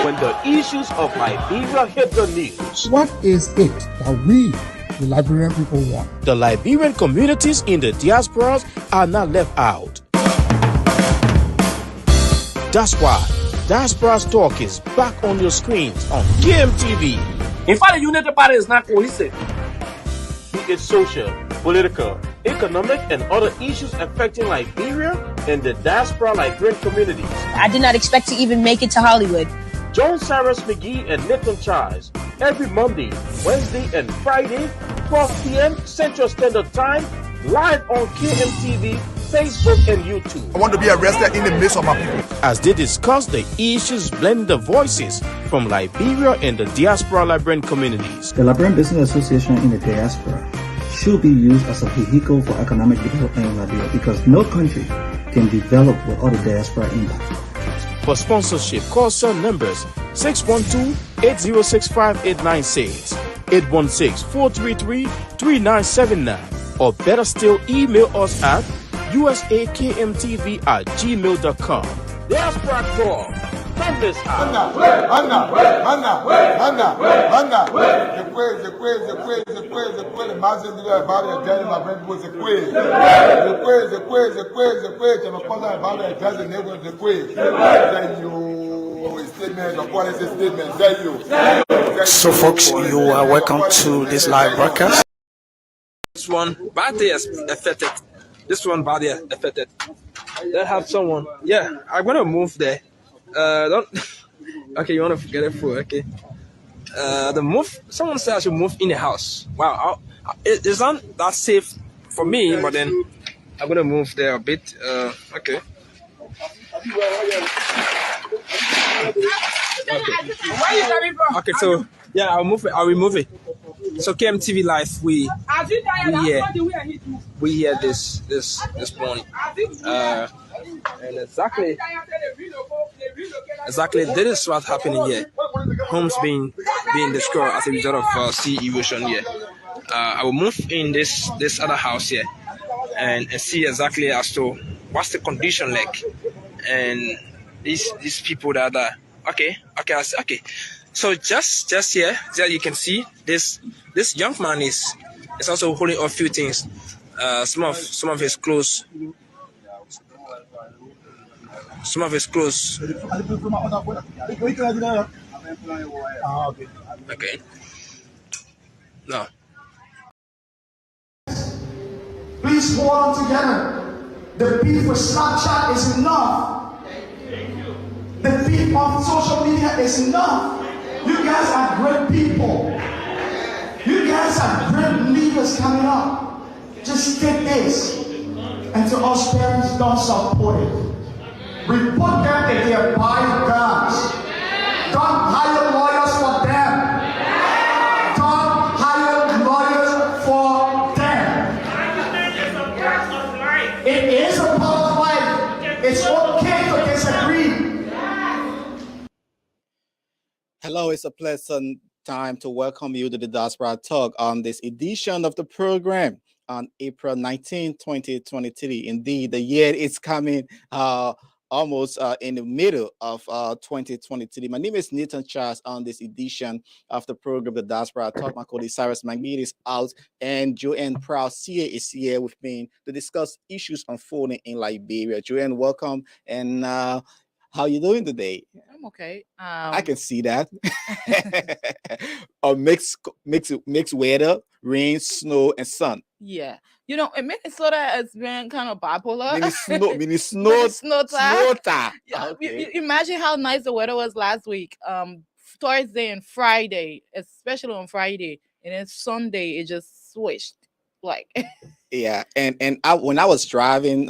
when the issues of Liberia hit the news. What is it that we, the Liberian people, want? The Liberian communities in the diasporas are not left out. That's why Diaspora Talk is back on your screens on KMTV. In fact, the United Party is not cohesive. Be it social, political, economic, and other issues affecting Liberia and the diaspora Liberian communities. I did not expect to even make it to Hollywood. Join Cyrus McGee and Nathan Charles every Monday, Wednesday, and Friday, 12 p.m. Central Standard Time, live on KMTV, Facebook, and YouTube. I want to be arrested in the midst of my people. As they discuss the issues, blending the voices from Liberia and the diaspora Liberian communities. The Liberian Business Association in the diaspora should be used as a vehicle for economic development in Liberia because no country can develop without a diaspora impact. For sponsorship, call some numbers 612-806-5896, 816-433-3979, or better still, email us at usakmtv@gmail.com. Diaspora Talk. Come this house. So folks, you are welcome to this live broadcast. This one, body is affected. This one, body is affected. They have someone. Yeah, I'm gonna move there. Don't. Okay, you wanna forget it for okay. The move. Someone said I should move in the house. Wow, it's not that safe for me, but then I'm gonna move there a bit. Okay. Okay, so yeah, I'll move it. I'll remove it. So KMTV Live, we hear this morning, and exactly this is what's happening here. Homes being destroyed as a result of sea erosion here. I will move in this other house here and see exactly as to what's the condition like, and these people that are okay. So just here, there you can see this young man is also holding a few things. Some of his clothes. Okay. No. Please hold on together. The beef with Snapchat is enough. The beef on social media is enough. You guys are great people. You guys are great leaders coming up. Just take this. And to us parents, don't support it. Report them if they are buying guns. Don't hire lawyers for them. Don't hire lawyers for them. It is a part of life. It's okay to disagree. Hello, it's a pleasant time to welcome you to the Diaspora Talk on this edition of the program on April 19, 2023. Indeed, the year is coming almost in the middle of 2023. My name is Nathan Charles on this edition of the program, the Diaspora Talk. My colleague Cyrus McGee is out, and Joanne Proud CA is here with me to discuss issues unfolding in Liberia. Joanne, welcome, and how you doing today? I'm okay. I can see that. A mixed weather, rain, snow, and sun. Yeah. You know, Minnesota has been kind of bipolar. Mini snow time. Yeah. Okay. Imagine how nice the weather was last week. Thursday and Friday, especially on Friday, and then Sunday it just switched. Like yeah, and when I was driving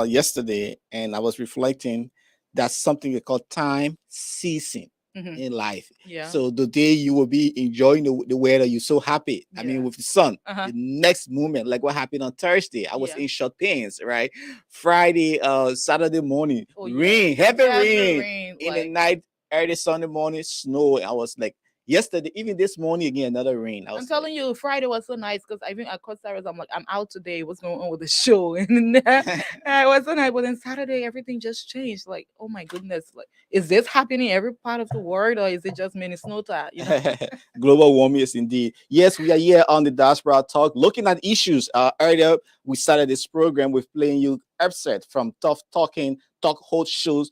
yesterday, and I was reflecting, that's something we call time ceasing in life. Yeah. So the day you will be enjoying the weather, you're so happy. I mean, with the sun. The next moment, like what happened on Thursday, I was in short pants, right? Friday, Saturday morning, rain, heavy rain. In the night, early Sunday morning, snow. I was like, Yesterday, even this morning again, another rain. I'm telling you, Friday was so nice because I think I called Sarah. I'm like, I'm out today. What's going on with the show? And it was so nice. But then Saturday, everything just changed. Like, oh my goodness, like, is this happening every part of the world, or is it just Minnesota? You know, global warming is indeed. Yes, we are here on the Diaspora Talk, looking at issues. Earlier, we started this program with playing you upset from Tough Talking Talk Host shows.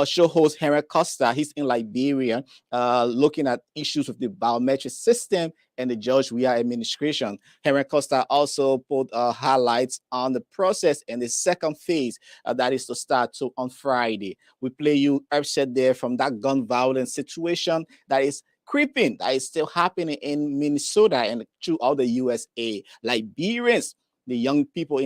Show host Henry Costa. He's in Liberia, looking at issues with the biometric system and the George Weah administration. Henry Costa also put highlights on the process and the second phase that is to start on Friday. We play you upset there from that gun violence situation that is creeping, that is still happening in Minnesota and throughout the USA. Liberians, the young people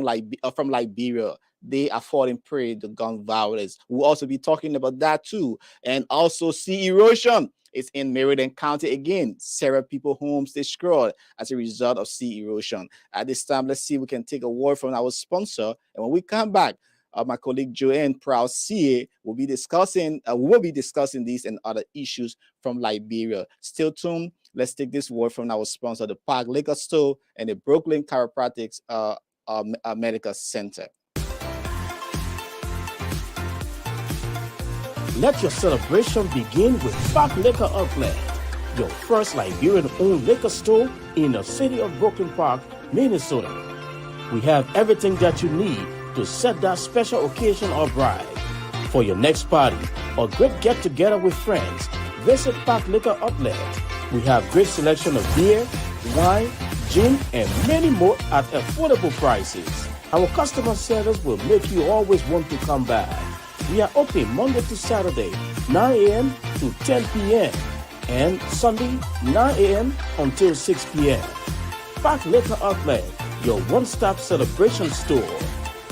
from Liberia, they are falling prey to gun violence. We'll also be talking about that too. And also sea erosion. It's in Meriden County again. Several people's homes destroyed as a result of sea erosion. At this time, let's see if we can take a word from our sponsor. And when we come back, my colleague Joanne Proud CA will be discussing these and other issues from Liberia. Still tuned. Let's take this word from our sponsor, the Park Liquor Store and the Brooklyn Chiropractic Medical Center. Let your celebration begin with Park Liquor Outlet, your first Liberian-owned liquor store in the city of Brooklyn Park, Minnesota. We have everything that you need to set that special occasion or bride. For your next party or great get-together with friends, visit Park Liquor Outlet. We have great selection of beer, wine, gin, and many more at affordable prices. Our customer service will make you always want to come back. We are open Monday to Saturday, 9 a.m. to 10 p.m. and Sunday, 9 a.m. until 6 p.m. Park Liquor Outlet, your one-stop celebration store.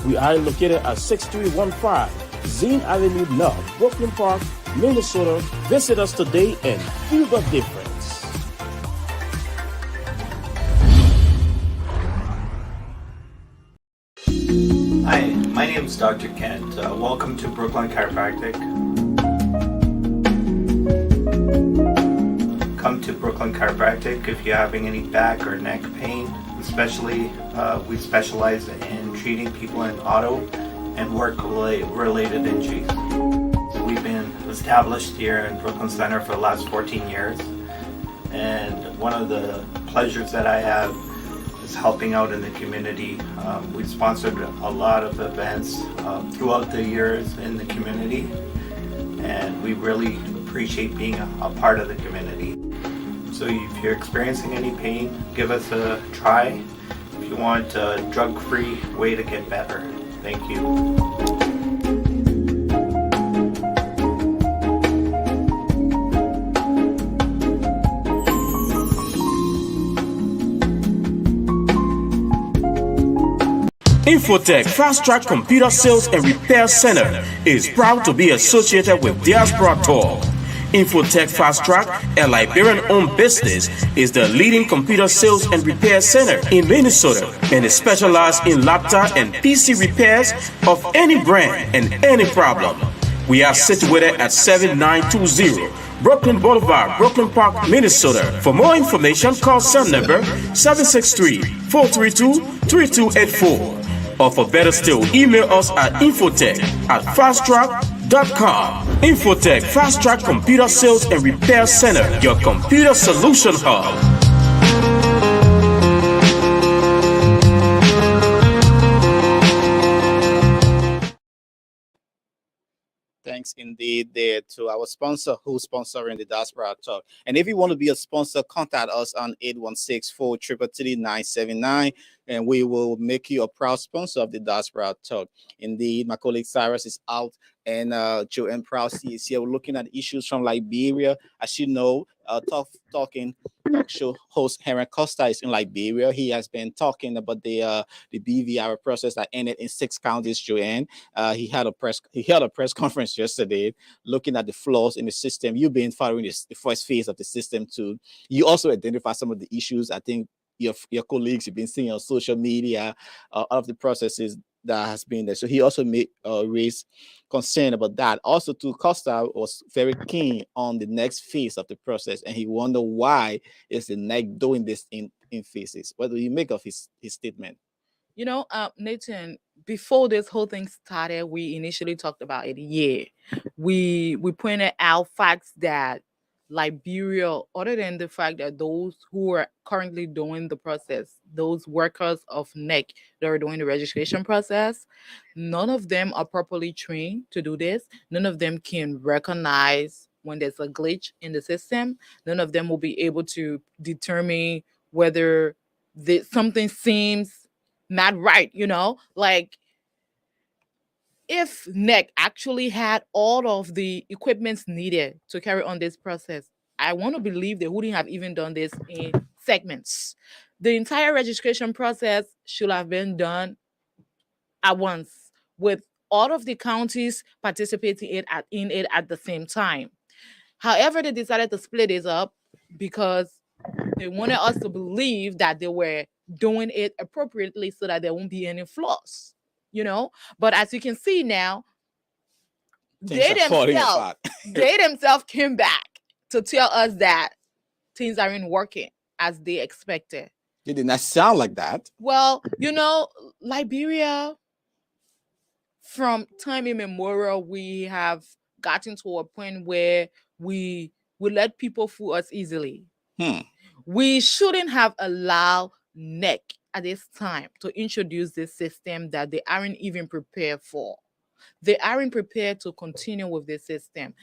We are located at 6315 Zine Avenue North, Brooklyn Park, Minnesota. Visit us today and feel the difference. Hi, my name is Dr. Kent. Welcome to Brooklyn Chiropractic. Come to Brooklyn Chiropractic if you're having any back or neck pain. Especially, we specialize in treating people in auto and work-related injuries. We've been established here in Brooklyn Center for the last 14 years. And one of the pleasures that I have is helping out in the community. We've sponsored a lot of events throughout the years in the community, and we really appreciate being a part of the community. So if you're experiencing any pain, give us a try. If you want a drug-free way to get better. Thank you. Infotech Fast Track Computer Sales and Repair Center is proud to be associated with Diaspora Talk. Infotech Fast Track, a Liberian-owned business, is the leading computer sales and repair center in Minnesota and is specialized in laptop and PC repairs of any brand and any problem. We are situated at 7920 Brooklyn Boulevard, Brooklyn Park, Minnesota. For more information, call cell number 763-432-3284. Or for better still, email us at infotech@fasttrack.com. Infotech Fast Track Computer Sales and Repair Center, your computer solution hub. Thanks indeed there to our sponsor who's sponsoring the Diaspora Talk. And if you want to be a sponsor, contact us on 816-433-979 and we will make you a proud sponsor of the Diaspora Talk. Indeed, my colleague Cyrus is out and Joanne Proud is here. We're looking at issues from Liberia. As you know, Talk show host Henry Costa is in Liberia. He has been talking about the BVR process that ended in 6 counties. Joanne, he held a press conference yesterday, looking at the flaws in the system. You've been following the first phase of the system too. You also identify some of the issues. I think your colleagues you've been seeing on social media of the processes. that has been there. So he also made raised concern about that. Also, too, Costa was very keen on the next phase of the process, and he wondered why is the NEC doing this in phases. What do you make of his statement? You know, Nathan, before this whole thing started, we initially talked about it. Yeah, we pointed out facts that Liberia, other than the fact that those who are currently doing the process, those workers of NEC that are doing the registration process, none of them are properly trained to do this. None of them can recognize when there's a glitch in the system. None of them will be able to determine whether something seems not right, like if NEC actually had all of the equipments needed to carry on this process, I want to believe they wouldn't have even done this in segments. The entire registration process should have been done at once, with all of the counties participating in it at the same time. However, they decided to split this up because they wanted us to believe that they were doing it appropriately so that there won't be any flaws, But as you can see now, they themselves came back to tell us that things aren't working as they expected. It did not sound like that. Well, Liberia, from time immemorial, we have gotten to a point where we let people fool us easily. We shouldn't have allowed NEC at this time to introduce this system that they aren't even prepared for. They aren't prepared to continue with this system.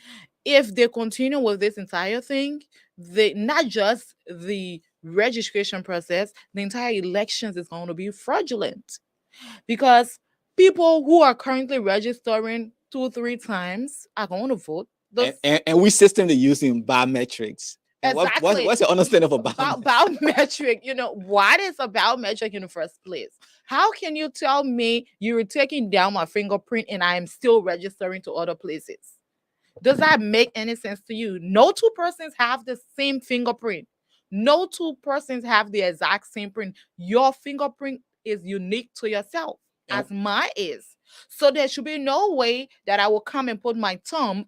If they continue with this entire thing, not just the registration process, the entire elections is going to be fraudulent, because people who are currently registering 2-3 times are going to vote. And we system they're using biometrics. Exactly. What's your understanding of biometric? What is a biometric in the first place? How can you tell me you're taking down my fingerprint and I am still registering to other places? Does that make any sense to you? No two persons have the same fingerprint. No two persons have the exact same print. Your fingerprint is unique to yourself, as mine is. So there should be no way that I will come and put my thumb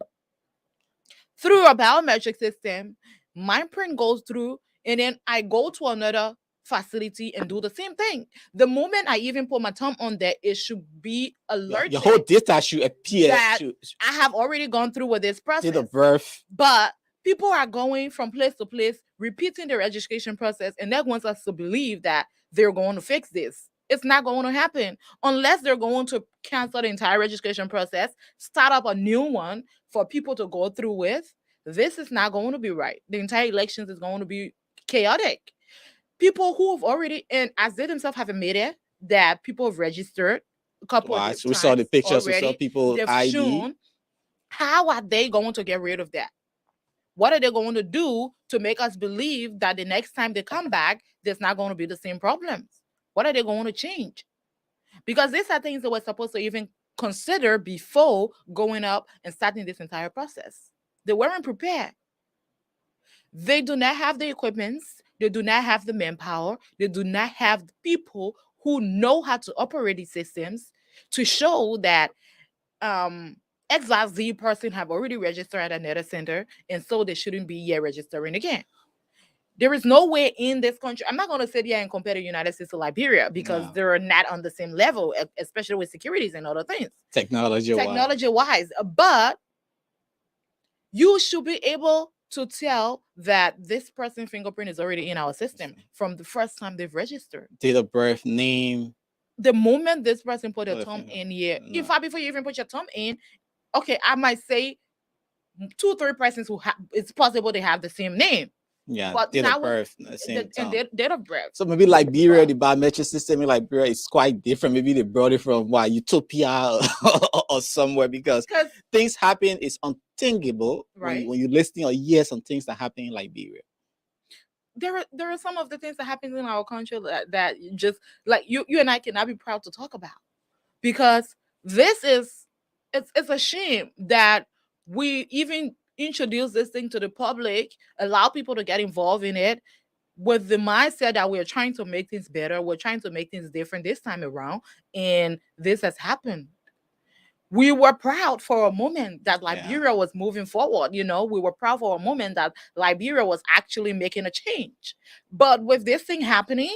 through a biometric system, my print goes through, and then I go to another facility and do the same thing. The moment I even put my thumb on there, it should be alerted. Your whole data should appear that I have already gone through with this process. Date of birth. But people are going from place to place, repeating the registration process, and that wants us to believe that they're going to fix this. It's not going to happen unless they're going to cancel the entire registration process, start up a new one for people to go through with. This is not going to be right. The entire elections is going to be chaotic. People who have already, and as they themselves have admitted that people have registered a couple of times. We saw the pictures, already. We saw people They've ID. shown. How are they going to get rid of that? What are they going to do to make us believe that the next time they come back, there's not going to be the same problems? What are they going to change? Because these are things that we're supposed to even consider before going up and starting this entire process. They weren't prepared. They do not have the equipment. They do not have the manpower. They do not have the people who know how to operate these systems to show that XYZ person have already registered at another center, and so they shouldn't be here registering again. There is no way in this country. I'm not going to sit here and compare the United States to Liberia because they're not on the same level, especially with securities and other things. Technology-wise. But you should be able to tell that this person's fingerprint is already in our system from the first time they've registered. Date of birth, name. The moment this person put their thumb in here, in fact, before you even put your thumb in, okay, I might say 2-3 persons who it's possible they have the same name. Yeah, but date of birth, and date of birth. So maybe Liberia, the biometric system in Liberia is quite different. Maybe they brought it from Utopia or somewhere because things happen. It's unthinkable when you're listening or hear some things that happen in Liberia. There are some of the things that happen in our country that just like you and I cannot be proud to talk about, because this is it's a shame that we even introduce this thing to the public, allow people to get involved in it, with the mindset that we're trying to make things better, we're trying to make things different this time around, and this has happened. We were proud for a moment that Liberia was moving forward. We were proud for a moment that Liberia was actually making a change. But with this thing happening,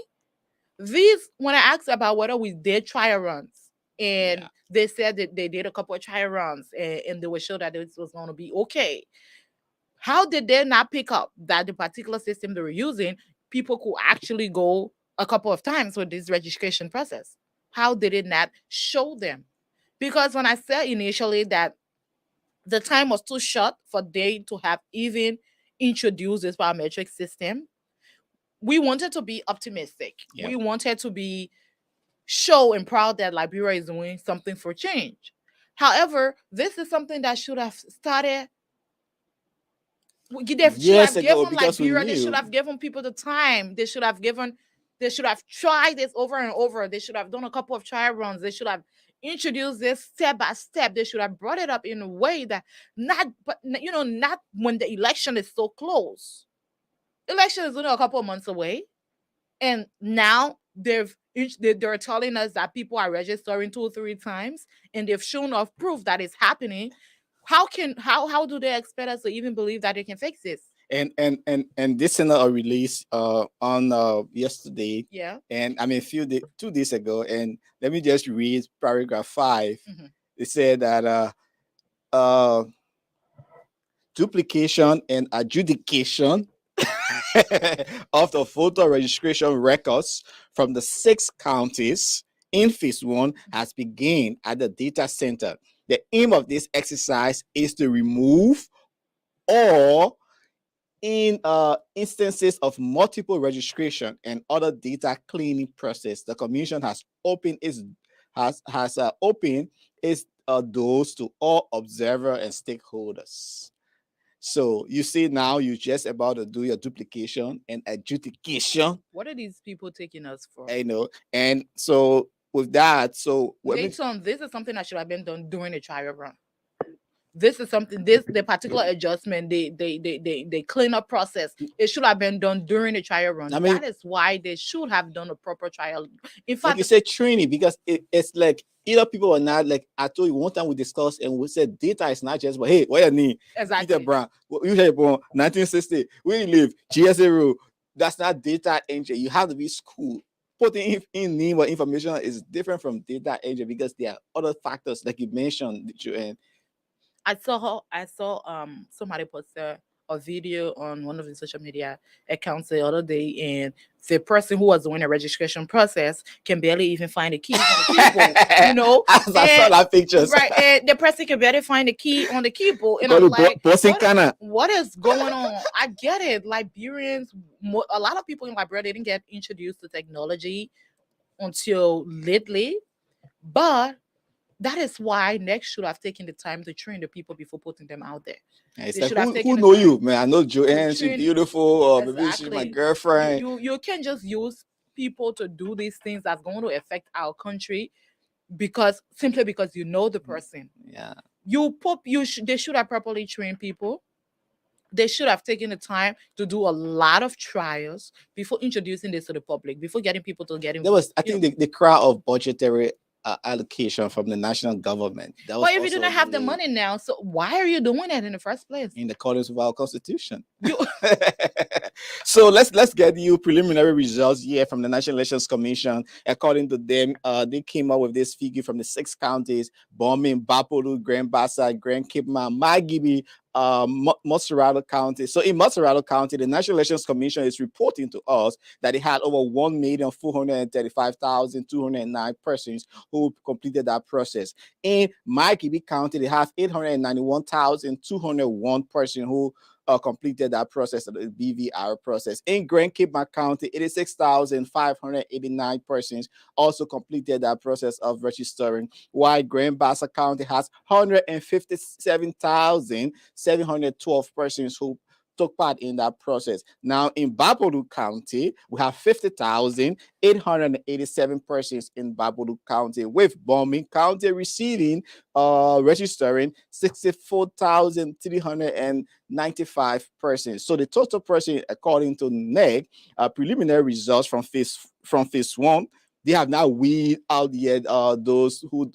when I asked about whether we did trial runs, and they said that they did a couple of trial runs, and they were sure that this was going to be okay. How did they not pick up that the particular system they were using, people could actually go a couple of times with this registration process? How did it not show them? Because when I said initially that the time was too short for they to have even introduced this biometric system, we wanted to be optimistic. We wanted to be show and proud that Liberia is doing something for change. However, this is something that should have started years ago, because we Liberia, knew. they should have given people the time. They should have tried this over and over. They should have done a couple of trial runs. They should have introduced this step by step. They should have brought it up in a way that not when the election is so close. Election is only a couple of months away, and now they're telling us that people are registering 2 or 3 times, and they've shown off proof that it's happening. How do they expect us to even believe that they can fix this? And this is a release on yesterday. Yeah. And I mean 2 days ago. And let me just read paragraph 5. It said that duplication and adjudication of the voter registration records from the 6 counties in phase 1 has begun at the data center. The aim of this exercise is to remove, or in instances of multiple registration and other data cleaning process, the commission has opened its doors to all observers and stakeholders. So you see now you're just about to do your duplication and adjudication. What are these people taking us for? I know. And so with that, this is something that should have been done during the trial run. This is something, the particular adjustment, the cleanup process, it should have been done during the trial run. I mean, that is why they should have done a proper trial. In fact, like you said, training, because it's like either people are not, like I told you one time we discussed and we said data is not just, but hey, what you need? Exactly. Peter Brown, you had born 1960, where you live, GSA rule. That's not data entry. You have to be schooled. Putting in name or information is different from data entry because there are other factors like you mentioned, Joanne. I saw somebody posted a video on one of the social media accounts the other day, and the person who was doing the registration process can barely even find the key on the keyboard. I saw that pictures. Right, and the person can barely find the key on the keyboard, and I'm like, what is going on? I get it. Liberians, a lot of people in Liberia, they didn't get introduced to technology until lately, but that is why Next should have taken the time to train the people before putting them out there. It's like, who know you, man? I know Joanne, she's beautiful, or maybe she's my girlfriend. You can't just use people to do these things that's going to affect our country simply because you know the person. Yeah. They should have properly trained people. They should have taken the time to do a lot of trials before introducing this to the public, before getting people to get involved. I think the crowd of budgetary allocation from the national government. But if you do not have the money now, so why are you doing that in the first place? In accordance with our constitution. So let's get you preliminary results here from the National Elections Commission. According to them, they came up with this figure from the 6 counties: Bombing, Bapolu, Grand Bassa, Grand Kipma, Magibi, Montserrat County. So in Montserrat County, the National Elections Commission is reporting to us that it had over 1,435,209 persons who completed that process. In Magibi County, they have 891,201 persons who completed that process, the BVR process. In Grand Kipma County, 86,589 persons also completed that process of registering, while Grand Bassa County has 157,712 persons who took part in that process. Now in Barbados County, we have 50,887 persons in Barbados County, with Bombing County receiving registering 64,395 persons. So the total person, according to NEG, preliminary results from phase 1, they have now weed out yet those who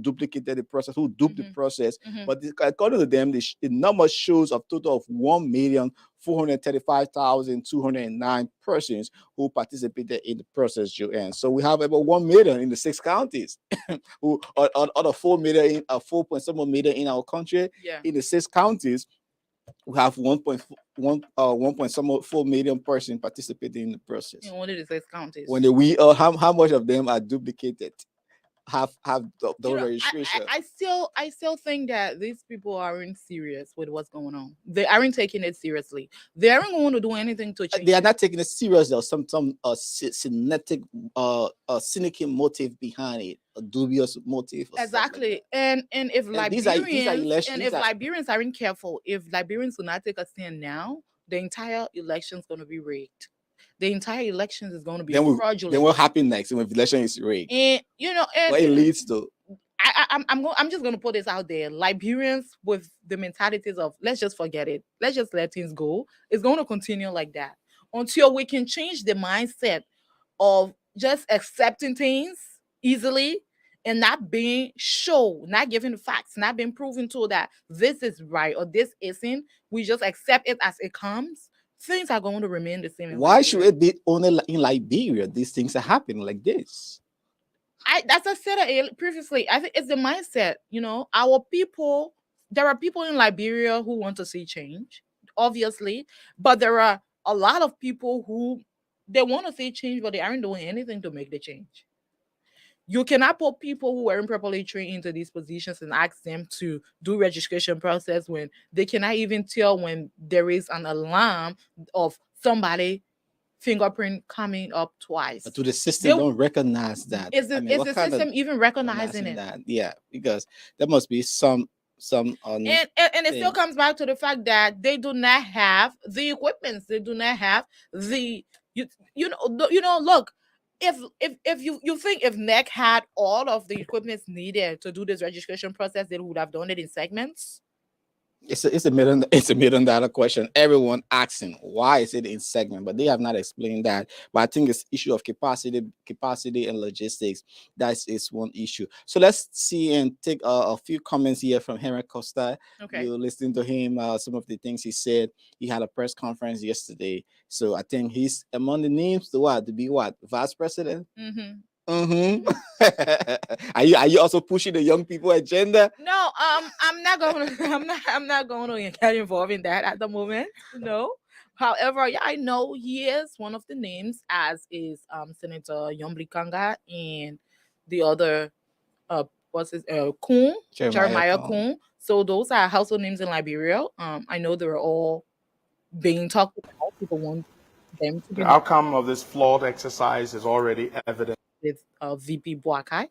duplicated the process, who duped the process. But according to them, the number shows a total of 1,435,209 persons who participated in the process. So we have about 1 million in the 6 counties, who out of 4 million, 4.7 million in our country. In the 6 counties, we have 1.4 million persons participating in the process. In one of the 6 counties. When how much of them are duplicated? Have the registration. I still think that these people aren't serious with what's going on. They aren't taking it seriously. They aren't going to do anything to change. They are not taking it serious. There's some cynical motive behind it, a dubious motive. Exactly. And if Liberians aren't careful, if Liberians do not take a stand now, the entire election is going to be rigged. The entire election is going to be fraudulent. Then what happens next when the election is rigged? And what it leads to. I'm just going to put this out there. Liberians with the mentalities of let's just forget it, let's just let things go, it's going to continue like that until we can change the mindset of just accepting things easily and not being not giving the facts, not being proven to that this is right or this isn't. We just accept it as it comes. Things are going to remain the same. Why should it be only in Liberia these things are happening like this? As I said previously, I think it's the mindset. Our people, there are people in Liberia who want to see change, obviously, but there are a lot of people who they want to see change, but they aren't doing anything to make the change. You cannot put people who aren't properly trained into these positions and ask them to do registration process when they cannot even tell when there is an alarm of somebody fingerprint coming up twice. But the system don't recognize that. Is the system even recognizing it? That? Yeah, because there must be some and it still comes back to the fact that they do not have the equipment. They do not have the look. If you think if NEC had all of the equipment needed to do this registration process, they would have done it in segments. It's a $1 million question. Everyone asking why is it in segment, but they have not explained that. But I think it's issue of capacity and logistics. That is one issue. So let's see and take a few comments here from Henry Costa. Okay, you listening to him. Some of the things he said. He had a press conference yesterday, so I think he's among the names to be vice president. Are you also pushing the young people agenda? No, I'm not going to get involved in that at the moment. No. However, yeah, I know he is one of the names, as is Senator Yombli Kanga and the other Kuhn, Jeremiah Kuhn. So those are household names in Liberia. I know they were all being talked about. People want them to be. The outcome of this flawed exercise is already evident. With VP Boakai,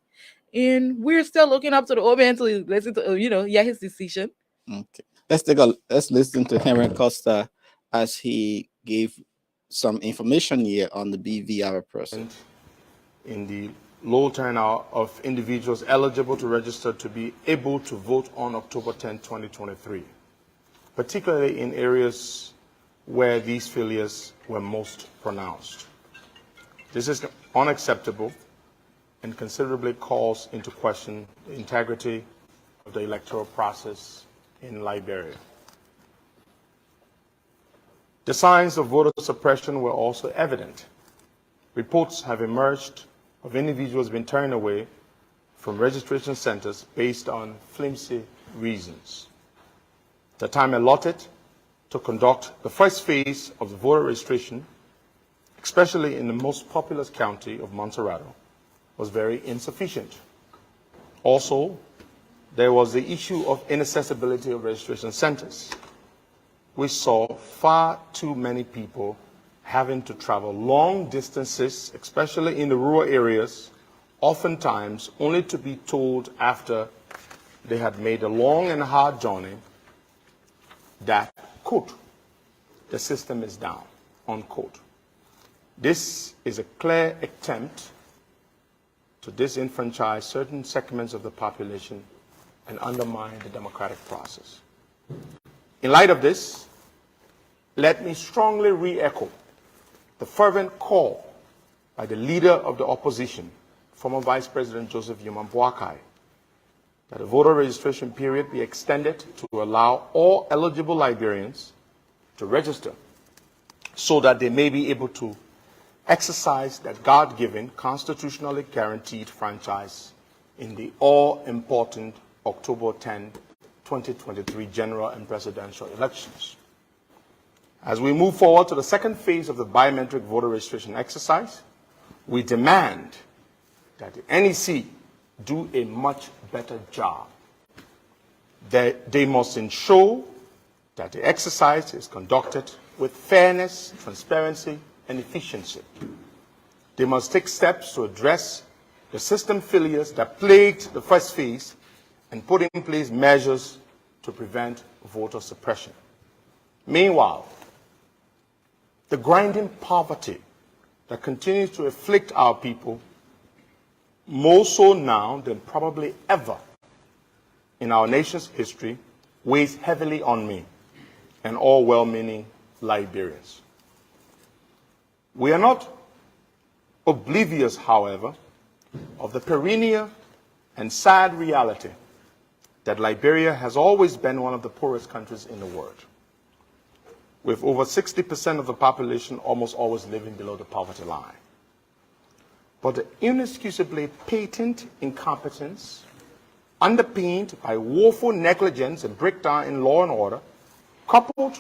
and we're still looking up to the old man to listen to his decision. Okay, let's listen to Henry Costa as he gave some information here on the BVR process. In the low turnout of individuals eligible to register to be able to vote on October 10, 2023, particularly in areas where these failures were most pronounced. This is unacceptable and considerably calls into question the integrity of the electoral process in Liberia. The signs of voter suppression were also evident. Reports have emerged of individuals being turned away from registration centers based on flimsy reasons. The time allotted to conduct the first phase of the voter registration, especially in the most populous county of Montserrado, was very insufficient. Also, there was the issue of inaccessibility of registration centers. We saw far too many people having to travel long distances, especially in the rural areas, oftentimes only to be told after they had made a long and hard journey that, quote, the system is down, unquote. This is a clear attempt to disenfranchise certain segments of the population and undermine the democratic process. In light of this, let me strongly re-echo the fervent call by the leader of the opposition, former Vice President Joseph Yuma Boakai, that the voter registration period be extended to allow all eligible Liberians to register so that they may be able to exercise that God-given, constitutionally guaranteed franchise in the all-important October 10, 2023 general and presidential elections. As we move forward to the second phase of the biometric voter registration exercise, we demand that the NEC do a much better job. They must ensure that the exercise is conducted with fairness, transparency, and efficiency. They must take steps to address the system failures that plagued the first phase and put in place measures to prevent voter suppression. Meanwhile, the grinding poverty that continues to afflict our people, more so now than probably ever in our nation's history, weighs heavily on me and all well-meaning Liberians. We are not oblivious, however, of the perennial and sad reality that Liberia has always been one of the poorest countries in the world, with over 60% of the population almost always living below the poverty line. But the inexcusably patent incompetence, underpinned by woeful negligence and breakdown in law and order, coupled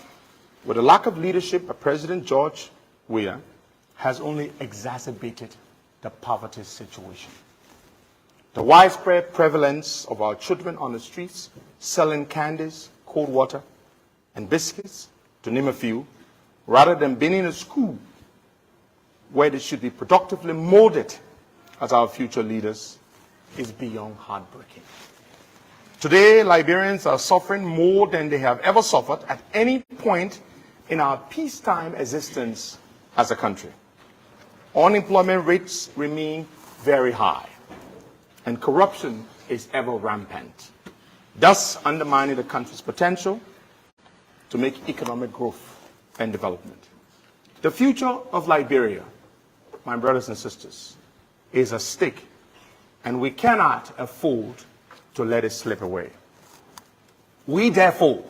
with the lack of leadership by President George Weah, has only exacerbated the poverty situation. The widespread prevalence of our children on the streets selling candies, cold water, and biscuits, to name a few, rather than being in a school where they should be productively molded as our future leaders, is beyond heartbreaking. Today, Liberians are suffering more than they have ever suffered at any point in our peacetime existence as a country. Unemployment rates remain very high, and corruption is ever rampant, thus undermining the country's potential to make economic growth and development. The future of Liberia, my brothers and sisters, is at stake, and we cannot afford to let it slip away. We therefore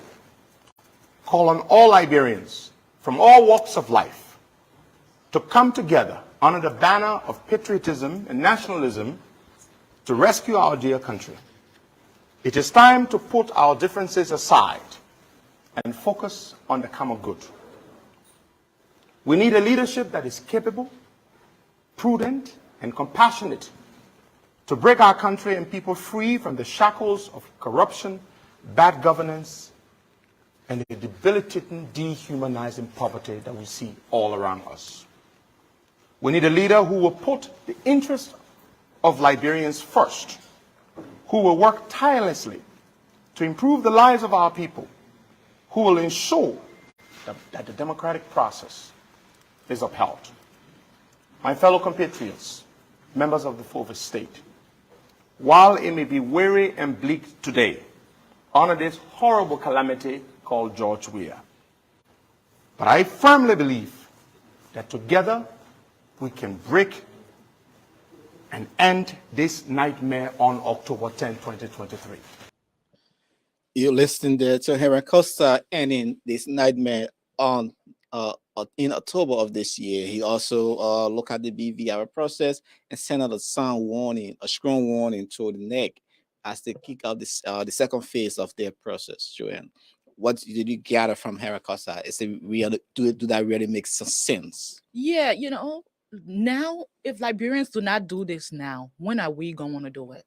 call on all Liberians from all walks of life to come together under the banner of patriotism and nationalism to rescue our dear country. It is time to put our differences aside and focus on the common good. We need a leadership that is capable, prudent, and compassionate to break our country and people free from the shackles of corruption, bad governance, and the debilitating, dehumanizing poverty that we see all around us. We need a leader who will put the interests of Liberians first, who will work tirelessly to improve the lives of our people, who will ensure that the democratic process is upheld. My fellow compatriots, members of the fourth estate, while it may be weary and bleak today under this horrible calamity called George Weah, but I firmly believe that together we can break and end this nightmare on October 10, 2023. You listened there to Henry Costa ending this nightmare on in October of this year. He also looked at the BVR process and sent out a strong warning to the NEC as they kick out this the second phase of their process. Joanne, what did you gather from Henry Costa? Is it really do that really make some sense? Yeah, now if Liberians do not do this now, when are we going to do it?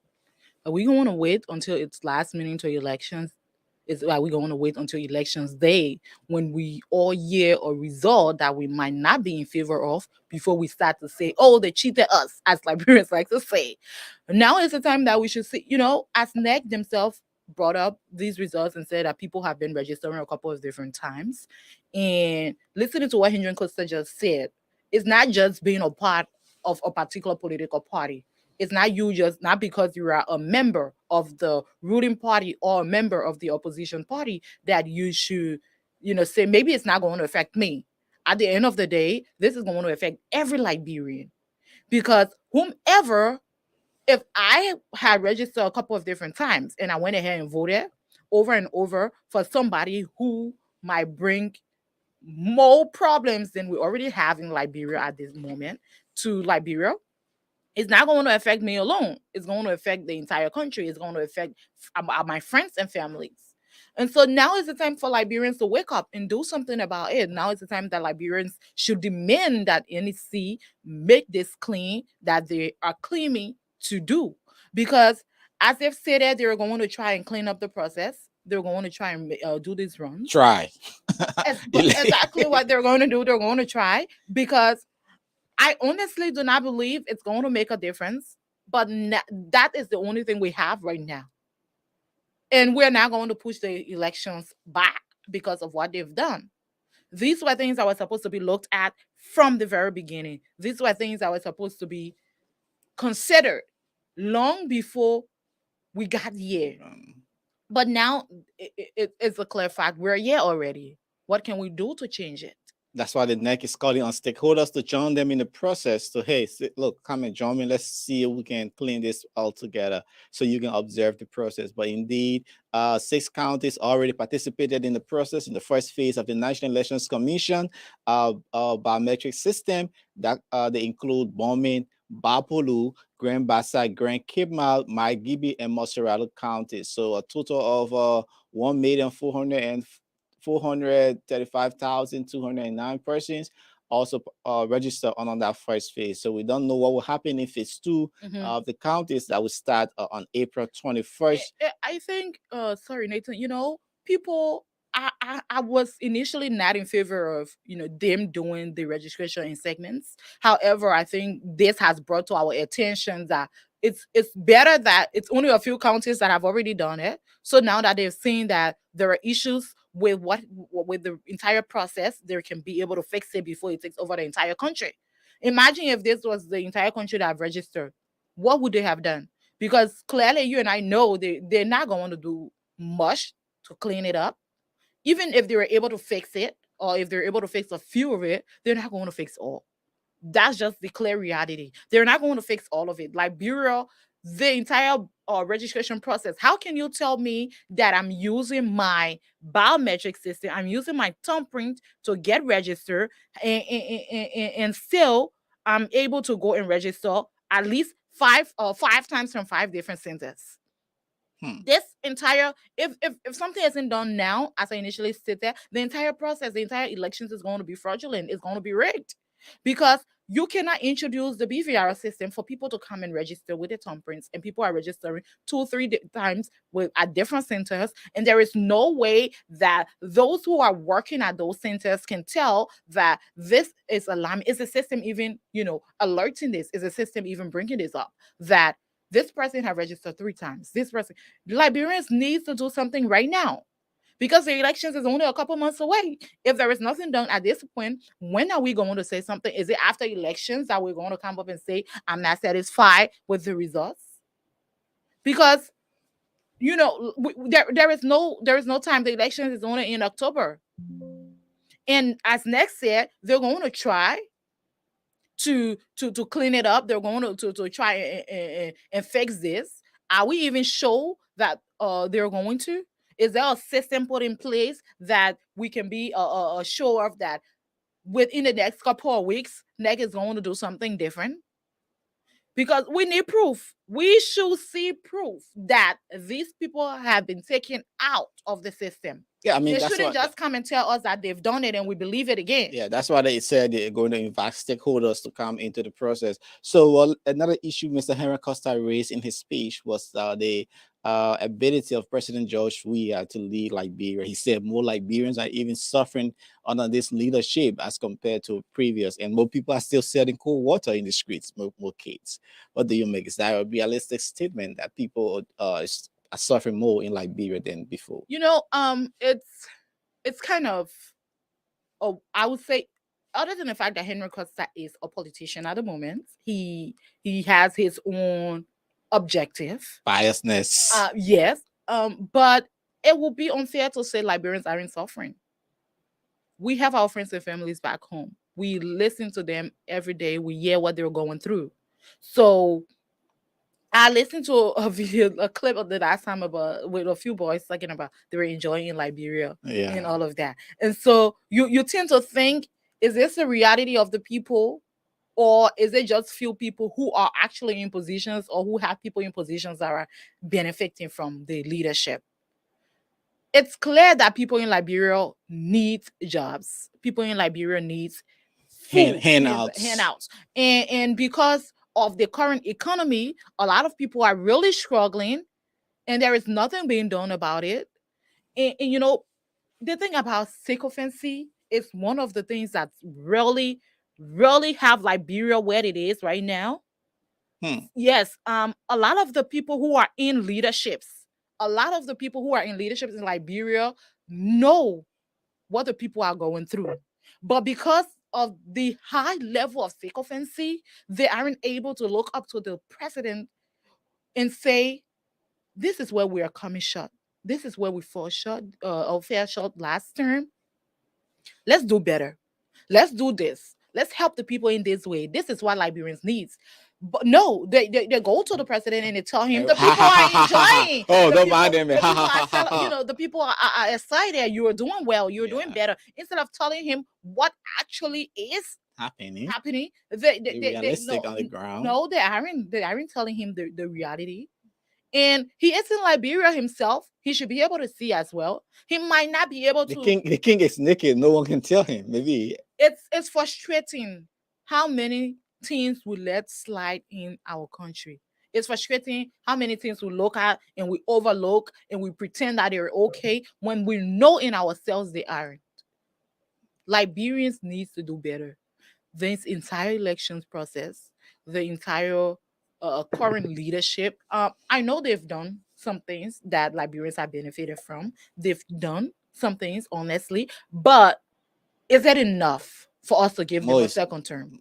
Are we going to wait until it's last minute to elections? Are we going to wait until elections day when we all hear a result that we might not be in favor of before we start to say, oh, they cheated us, as Liberians like to say? Now is the time that we should see, as NEC themselves, brought up these results and said that people have been registering a couple of different times. And listening to what Hendron Costa just said, it's not just being a part of a particular political party. It's not you just not because you are a member of the ruling party or a member of the opposition party that you should, say maybe it's not going to affect me. At the end of the day, this is going to affect every Liberian because whomever, if I had registered a couple of different times and I went ahead and voted over and over for somebody who might bring more problems than we already have in Liberia at this moment to Liberia, it's not going to affect me alone. It's going to affect the entire country. It's going to affect my friends and families. And so now is the time for Liberians to wake up and do something about it. Now is the time that Liberians should demand that NEC make this clean that they are claiming to do. Because as they've said that they're going to try and clean up the process, they're going to try and do this run. Try. Exactly what they're going to do. They're going to try because I honestly do not believe it's going to make a difference. But that is the only thing we have right now. And we're not going to push the elections back because of what they've done. These were things that were supposed to be looked at from the very beginning. These were things that were supposed to be considered long before we got here. But now it's a clear fact. We're here already. What can we do to change it? That's why the NEC is calling on stakeholders to join them in the process. To, hey, look, come and join me. Let's see if we can clean this all together so you can observe the process. But indeed, 6 counties already participated in the process in the first phase of the National Elections Commission biometric system. That they include Bombing, Bapolu, Grand Bassa, Grand Cape Mile, Maigibi, and Moserado counties. So a total of 435,209 persons also registered on that first phase. So we don't know what will happen in phase 2 of the counties that will start on April 21st. I think, sorry, Nathan, people, I was initially not in favor of, them doing the registration in segments. However, I think this has brought to our attention that it's better that it's only a few counties that have already done it. So now that they've seen that there are issues with the entire process, they can be able to fix it before it takes over the entire country. Imagine if this was the entire country that have registered. What would they have done? Because clearly you and I know they're not going to do much to clean it up. Even if they were able to fix it, or if they're able to fix a few of it, they're not going to fix all. That's just the clear reality. They're not going to fix all of it. Liberia, the entire registration process. How can you tell me that I'm using my biometric system, I'm using my thumbprint to get registered, and still I'm able to go and register at least five times from 5 different centers? This entire, if something isn't done now, as I initially stated, the entire process, the entire elections is going to be fraudulent. It's going to be rigged because you cannot introduce the BVR system for people to come and register with the thumbprints, and people are registering 2-3 times at different centers, and there is no way that those who are working at those centers can tell that this is alarming. Is the system even, alerting this? Is the system even bringing this up? That this person have registered 3 times. This person, Liberians need to do something right now because the elections is only a couple months away. If there is nothing done at this point, when are we going to say something? Is it after elections that we're going to come up and say, I'm not satisfied with the results? Because, there is no time. The elections is only in October. And as next said, they're going to try to clean it up. They're going to try and fix this. Are we even sure that they're going to? Is there a system put in place that we can be sure of that within the next couple of weeks, NEC is going to do something different? Because we need proof. We should see proof that these people have been taken out of the system. Yeah, I mean, they that's shouldn't just come and tell us that they've done it and we believe it again. Yeah, that's why they said they're going to invite stakeholders to come into the process. So another issue Mr. Henry Costa raised in his speech was the ability of President George Weah to lead Liberia. He said more Liberians are even suffering under this leadership as compared to previous, and more people are still selling cold water in the streets, more kids. What do you make? Is that a realistic statement that people are suffering more in Liberia than before? It's kind of, I would say, other than the fact that Henry Costa is a politician at the moment, he has his own objective. Biasness. Yes. But it would be unfair to say Liberians aren't suffering. We have our friends and families back home. We listen to them every day. We hear what they're going through. So I listened to a clip of the last time with a few boys talking about they were enjoying Liberia and all of that. And so you tend to think, is this the reality of the people, or is it just few people who are actually in positions or who have people in positions that are benefiting from the leadership? It's clear that people in Liberia need jobs. People in Liberia need handouts. And because of the current economy, a lot of people are really struggling, and there is nothing being done about it. And the thing about sycophancy is one of the things that really, really have Liberia where it is right now. Yes, a lot of the people who are in leaderships, in Liberia know what the people are going through. But because of the high level of sycophancy, they aren't able to look up to the president and say, this is where we are coming short. This is where we fall short, or fell short last term. Let's do better. Let's do this. Let's help the people in this way. This is what Liberians need. But no, they go to the president and they tell him the people are enjoying. Don't mind them. The people are excited. You are doing well. You're doing better. Instead of telling him what actually is happening, they realistic on the ground. No, they aren't telling him the reality. And he is in Liberia himself. He should be able to see as well. He might not be able to. The king is naked. No one can tell him. Maybe it's frustrating how many things we let slide in our country. It's frustrating how many things we look at and we overlook and we pretend that they're okay when we know in ourselves they aren't. Liberians need to do better. This entire elections process, the entire current leadership, I know they've done some things that Liberians have benefited from. They've done some things, honestly, but is that enough for us to give them a second term?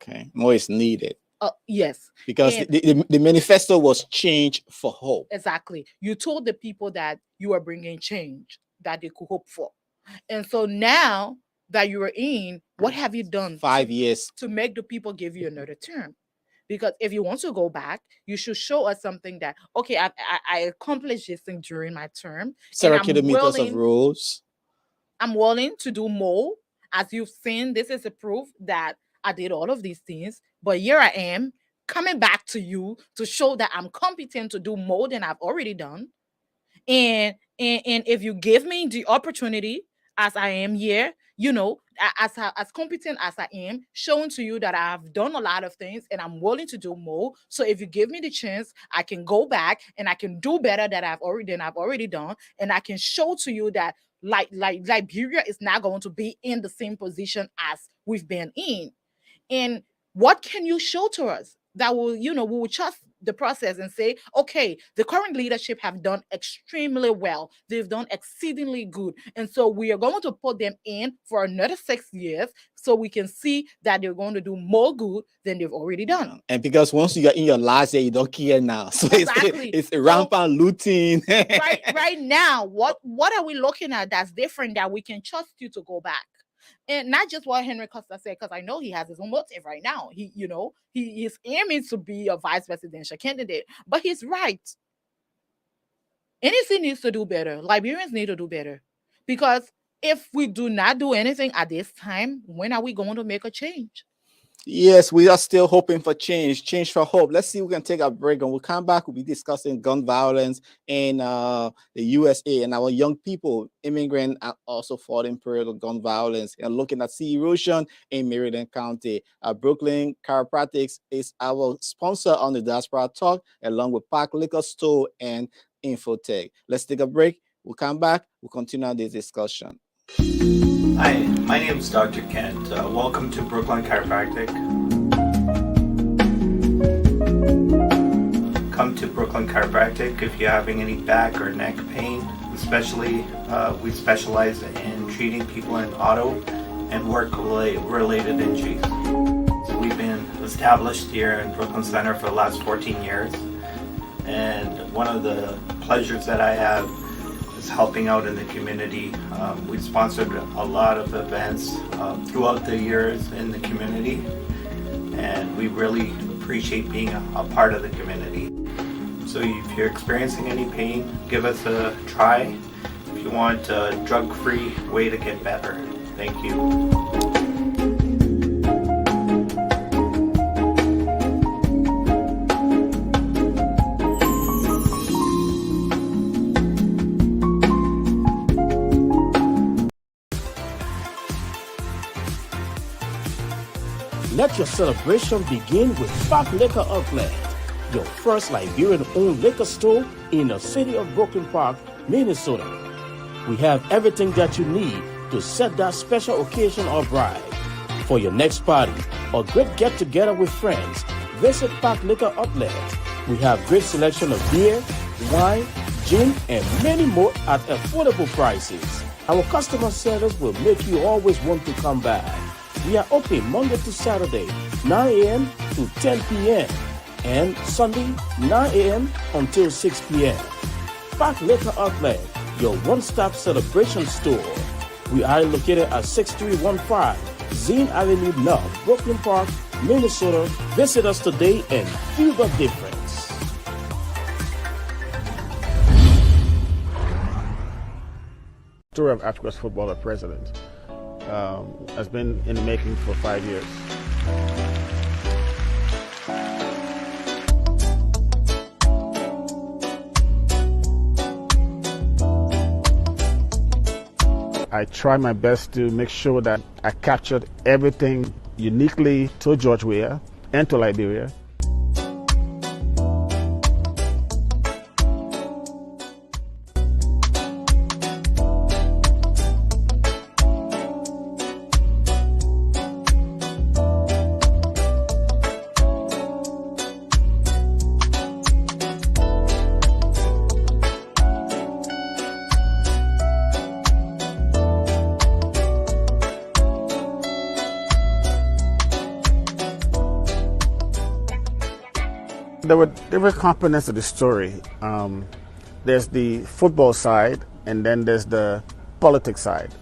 Okay, more is needed. Yes, because the manifesto was change for hope. Exactly. You told the people that you are bringing change that they could hope for, and so now that you are in, what have you done? 5 years to make the people give you another term? Because if you want to go back, you should show us something that, okay, I accomplished this thing during my term. 0 kilometers of roads. I'm willing to do more. As you've seen, this is a proof that I did all of these things. But here I am coming back to you to show that I'm competent to do more than I've already done. And if you give me the opportunity, as I am here, as competent as I am, showing to you that I've done a lot of things and I'm willing to do more. So if you give me the chance, I can go back and I can do better than I've already done, and I can show to you that Liberia is not going to be in the same position as we've been in. And what can you show to us that will, we will trust the process and say, okay, the current leadership have done extremely well. They've done exceedingly good. And so we are going to put them in for another 6 years so we can see that they're going to do more good than they've already done. And because once you are in your last year, you don't care now. So exactly. it's rampant looting. right now, what are we looking at that's different that we can trust you to go back? And not just what Henry Costa said, because I know he has his own motive right now. He is aiming to be a vice presidential candidate, but he's right. NEC needs to do better. Liberians need to do better, because if we do not do anything at this time, when are we going to make a change? Yes, we are still hoping for change for hope. Let's see if we can take a break, and we'll come back. We'll be discussing gun violence in the USA and our young people, immigrant, are also falling prey to gun violence, and looking at sea erosion in Maryland County. Brooklyn Chiropractics is our sponsor on the Diaspora Talk, along with Park Liquor Store and Infotech. Let's take a break. We'll come back. We'll continue this discussion. Hi, my name is Dr. Kent. Welcome to Brooklyn Chiropractic. Come to Brooklyn chiropractic. If you're having any back or neck pain, especially, we specialize in treating people in auto and work-related injuries. So we've been established here in Brooklyn Center for the last 14 years. And one of the pleasures that I have is helping out in the community. We've sponsored a lot of events throughout the years in the community, and we really appreciate being a part of the community. So if you're experiencing any pain, give us a try. If you want a drug-free way to get better. Thank you. Let your celebration begin with Park Liquor Outlet, your first Liberian-owned liquor store in the city of Brooklyn Park, Minnesota. We have everything that you need to set that special occasion or bride. For your next party or great get-together with friends, visit Park Liquor Outlet. We have great selection of beer, wine, gin, and many more at affordable prices. Our customer service will make you always want to come back. We are open Monday to Saturday, 9 a.m. to 10 p.m. and Sunday, 9 a.m. until 6 p.m. Park Liquor Outlet, your one-stop celebration store. We are located at 6315 Zine Avenue North, Brooklyn Park, Minnesota. Visit us today and feel the difference. Story of Africa's footballer president has been in the making for 5 years. I try my best to make sure that I captured everything uniquely to George Weah and to Liberia. There were different components of the story. There's the football side, and then there's the politics side.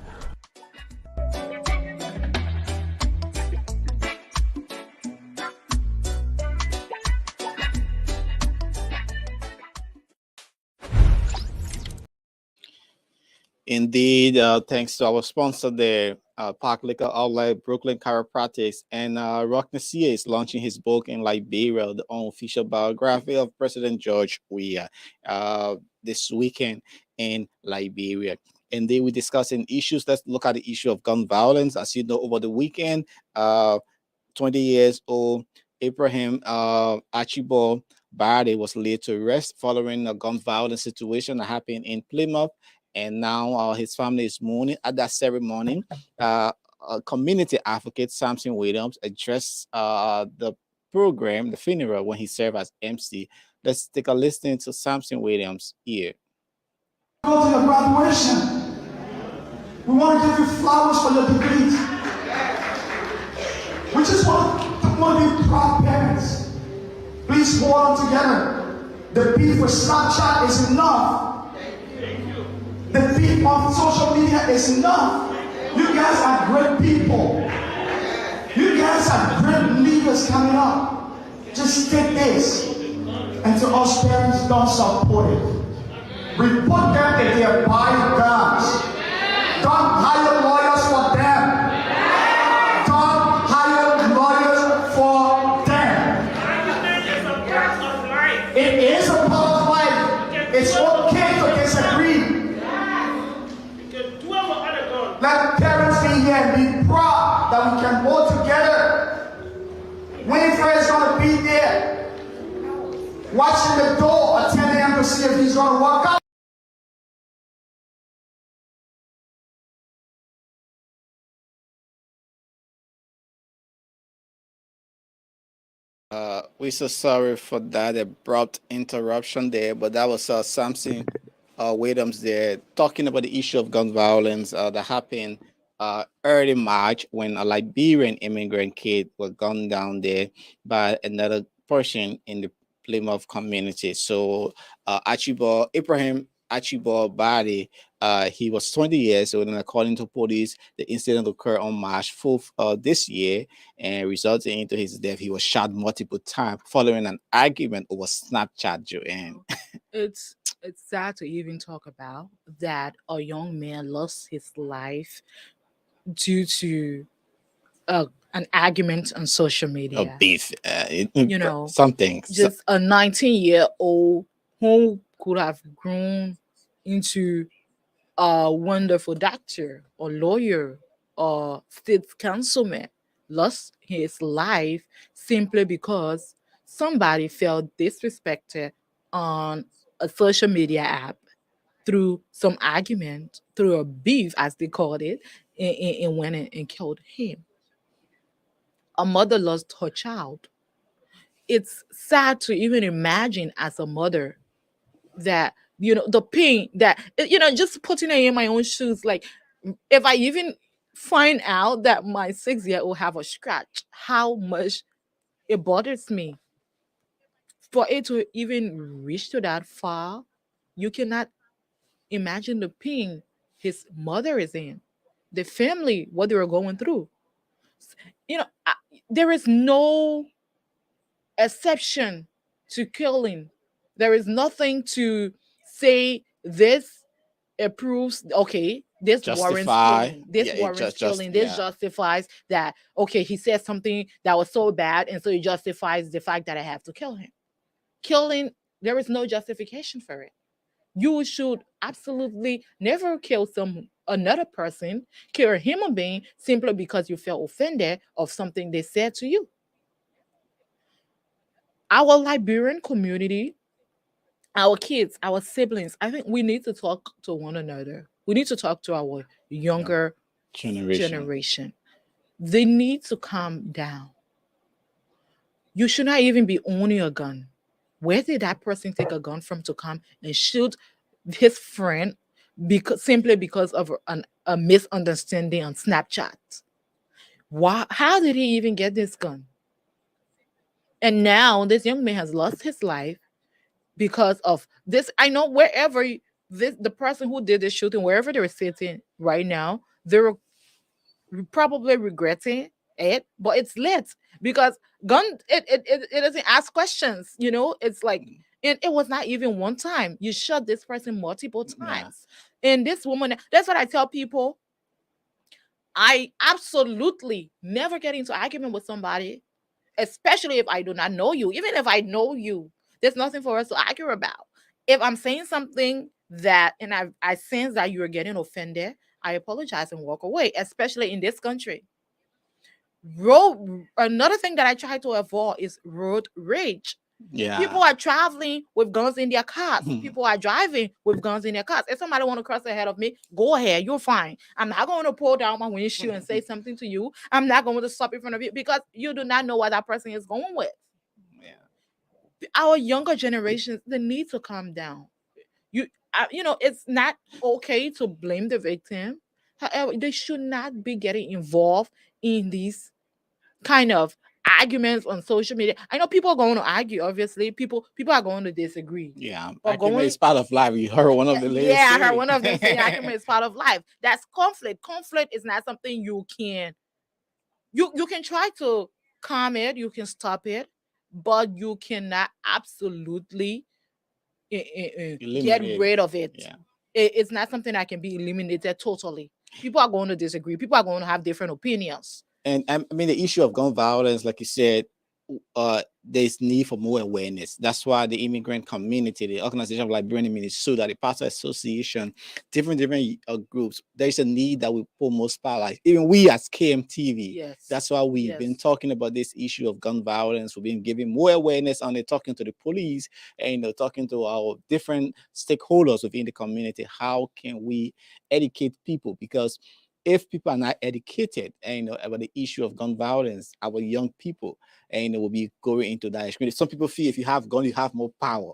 Indeed, thanks to our sponsor there, Park Liquor Outlet, Brooklyn Chiropractics, and Rock Nasir is launching his book in Liberia, the unofficial biography of President George Weah, this weekend in Liberia. And they will discuss issues. Let's look at the issue of gun violence. As you know, over the weekend, 20 years old Abraham Archibald Barde was laid to rest following a gun violence situation that happened in Plymouth. And now his family is mourning. At that ceremony, community advocate Samson Williams addressed the program, the funeral, when he served as MC. Let's take a listen to Samson Williams here. Go to your graduation. We want to give you flowers for your degrees. We just want to be proud parents. Please hold on together. The beef with Snapchat is enough. The beef on social media is enough. You guys are great people. You guys are great leaders coming up. Just take this. And to us parents, don't support it. Report them if they are buying guns. Don't hire lawyers for them. Don't hire lawyers for them. It is a part of life. It's okay to disagree. Let parents be here and be proud that we can work together. Winifred is going to be there, watching the door at 10 a.m. to see if he's going to walk out. We're so sorry for that abrupt interruption there, but that was Samson Williams there talking about the issue of gun violence that happened early March when a Liberian immigrant kid was gunned down there by another person in the Plymouth community. So Archibald Abraham Archibald Body, he was 20 years old, and according to police, the incident occurred on March 4th this year and resulting into his death. He was shot multiple times following an argument over Snapchat, Joanne. It's sad to even talk about that a young man lost his life due to an argument on social media. Beef, You know, something. Just a 19-year-old who could have grown into a wonderful doctor or lawyer or state councilman lost his life simply because somebody felt disrespected on a social media app through some argument, through a beef, as they called it, and went and killed him. A mother lost her child. It's sad to even imagine as a mother that, the pain that, just putting it in my own shoes, like if I even find out that my 6-year-old have a scratch, how much it bothers me. For it to even reach to that far, you cannot imagine the pain his mother is in, the family, what they were going through. There is no exception to killing. There is nothing to say this approves, okay, this warrants killing, this justifies that, okay, he said something that was so bad, and so it justifies the fact that I have to kill him. Killing, there is no justification for it. You should absolutely never kill another person, kill a human being simply because you felt offended of something they said to you. Our Liberian community, our kids, our siblings, I think we need to talk to one another. We need to talk to our younger generation. They need to calm down. You should not even be owning a gun. Where did that person take a gun from to come and shoot his friend simply because of a misunderstanding on Snapchat? Why? How did he even get this gun? And now this young man has lost his life because of this. I know wherever the person who did the shooting, wherever they're sitting right now, they're probably regretting it, but it's late because gun it doesn't ask questions. It's like, and it was not even one time. You shot this person multiple times. And this woman, that's what I tell people. I absolutely never get into argument with somebody, especially if I do not know you. Even if I know you, there's nothing for us to argue about. If I'm saying something that, and I sense that you're getting offended, I apologize and walk away, especially in this country. Another thing that I try to avoid is road rage. Yeah. People are traveling with guns in their cars. People are driving with guns in their cars. If somebody want to cross ahead of me, go ahead. You're fine. I'm not going to pull down my windshield and say something to you. I'm not going to stop in front of you because you do not know what that person is going with. Yeah. Our younger generations, they need to calm down. It's not okay to blame the victim. However, they should not be getting involved in these kind of arguments on social media. I know people are going to argue. Obviously, people are going to disagree. Yeah, argument is part of life. You heard one of the ladies. Yeah, I heard one of them say argument is part of life. That's conflict. Conflict is not something you can try to calm it. You can stop it, but you cannot absolutely get rid of it. Yeah. It's not something that can be eliminated totally. People are going to disagree. People are going to have different opinions. And I mean, the issue of gun violence, like you said, there's need for more awareness. That's why the immigrant community, the organization of Liberian in Minnesota, the Pastor Association, different groups, there's a need that we put more spotlight. Even we as KMTV, yes. That's why we've been talking about this issue of gun violence. We've been giving more awareness on it, talking to the police and talking to our different stakeholders within the community. How can we educate people? Because if people are not educated, about the issue of gun violence, our young people, will be going into that. Some people feel if you have gun, you have more power.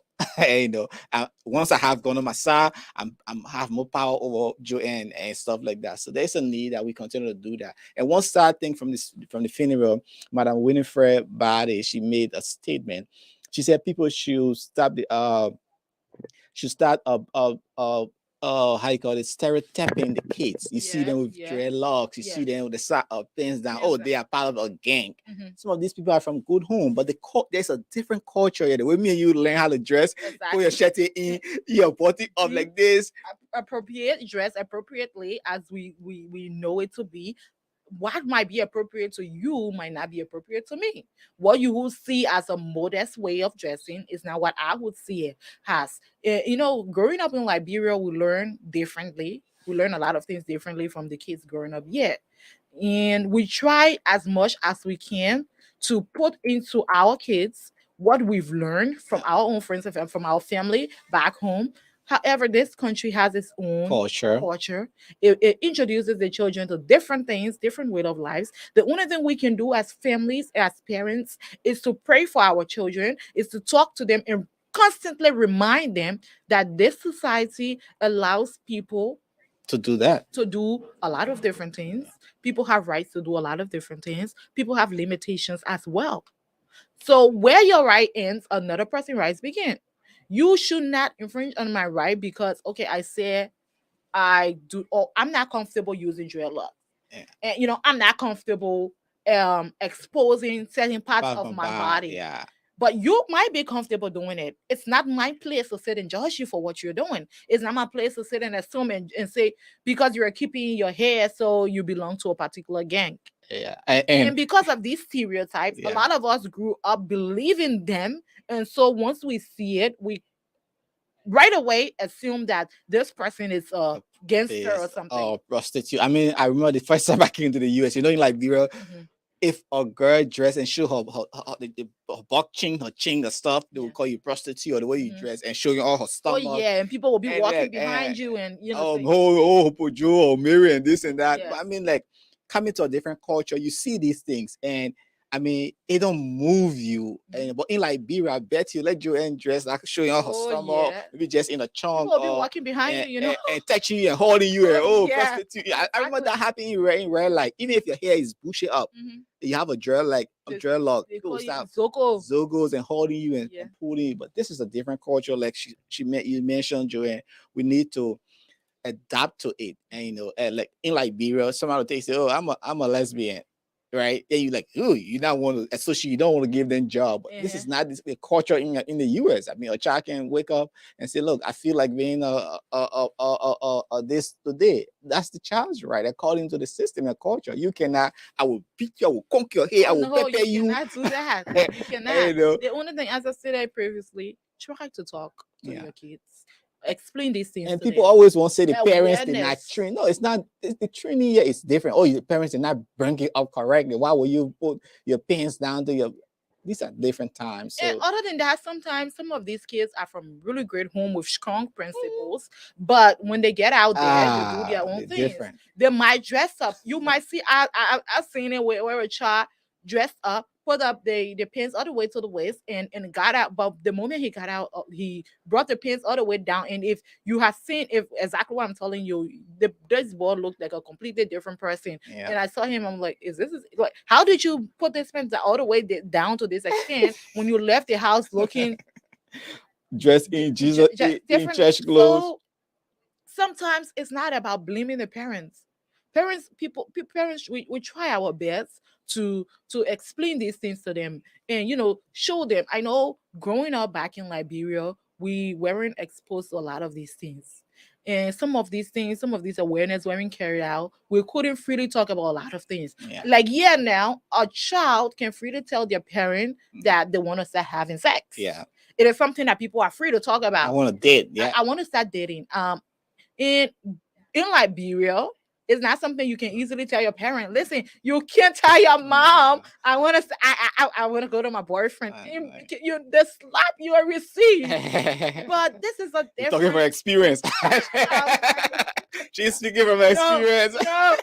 Once I have gun on my side, I'm have more power over Joanne and stuff like that. So there's a need that we continue to do that. And one sad thing from the funeral, Madam Winifred Bade, she made a statement. She said people should stop how you call it, stereotyping the kids. You see them with dreadlocks, you see them with the side of pins down. Oh, they are part of a gang. Some of these people are from good home, but there's a different culture here. The way me and you learn how to dress, put your shirt in, your body up like this. Appropriate dress appropriately as we know it to be. What might be appropriate to you might not be appropriate to me. What you will see as a modest way of dressing is not what I would see it as. Growing up in Liberia, we learn differently. We learn a lot of things differently from the kids growing up yet. And we try as much as we can to put into our kids what we've learned from our own friends and from our family back home. However, this country has its own culture. It introduces the children to different things, different way of lives. The only thing we can do as families, as parents, is to pray for our children, is to talk to them and constantly remind them that this society allows people to do that, to do a lot of different things. People have rights to do a lot of different things. People have limitations as well. So where your right ends, another person's rights begin. You should not infringe on my right because, okay, I say I do, or I'm not comfortable using dreadlocks. And, I'm not comfortable exposing certain parts of my body. Yeah. But you might be comfortable doing it. It's not my place to sit and judge you for what you're doing. It's not my place to sit and assume and say, because you're keeping your hair, so you belong to a particular gang. Yeah. And because of these stereotypes, a lot of us grew up believing them. And so once we see it, we right away assume that this person is a gangster or something. Or prostitute. I mean, I remember the first time I came to the US, in Liberia, if a girl dress and show her buck chin, her chin, the stuff, they will call you prostitute or the way you dress and show you all her stomach. Oh yeah, and people will be walking behind you and Joe or Mary and this and that. But I mean, coming to a different culture, you see these things and I mean, it don't move you. But in Liberia, I bet you let Joanne dress like showing all her stomach, maybe just in a chunk. People will be walking behind you, and touching you and holding you and prostitute. I remember that happening in real life. Even if your hair is bushy up, you have a dreadlock. People start zogos and holding you and pulling you. But this is a different culture. Like you mentioned, Joanne, we need to adapt to it. And like in Liberia, some other things say, "Oh, I'm a lesbian." Right, then you like, oh, you not want to associate, you don't want to give them job. But this is not the culture in the US. I mean, a child can wake up and say, look, I feel like being this today. That's the child's right, according to the system and culture. You cannot. I will beat you, I will conk your hair, I will pepper you. You cannot do that. You cannot. The only thing, as I said previously, try to talk to your kids. Explain these things. And people always want to say the parents did not train. No, it's not. The training here is different. Oh, your parents did not bring it up correctly. Why will you put your pants down to your? These are different times. So. And other than that, sometimes some of these kids are from really great home with strong principles, but when they get out there, they do their own things. Different. They might dress up. You might see. I've seen it where a child dressed up, put up the pants all the way to the waist and got out. But the moment he got out, he brought the pants all the way down. And if you have seen, if exactly what I'm telling you, this boy looked like a completely different person. Yeah. And I saw him, I'm like, like, how did you put this pants all the way down to this extent when you left the house looking dressed in Jesus in church clothes? So, sometimes it's not about blaming the parents. Parents, we try our best to explain these things to them and show them. I know growing up back in Liberia, we weren't exposed to a lot of these things, and some of these awareness weren't carried out. We couldn't freely talk about a lot of things. Now a child can freely tell their parent that they want to start having sex. It is something that people are free to talk about. I want to date. I want to start dating. In Liberia, it's not something you can easily tell your parent. Listen, you can't tell your mom, I want to go to my boyfriend. The slap you will receive. But this is a different... Talking from experience. She's speaking from experience. No,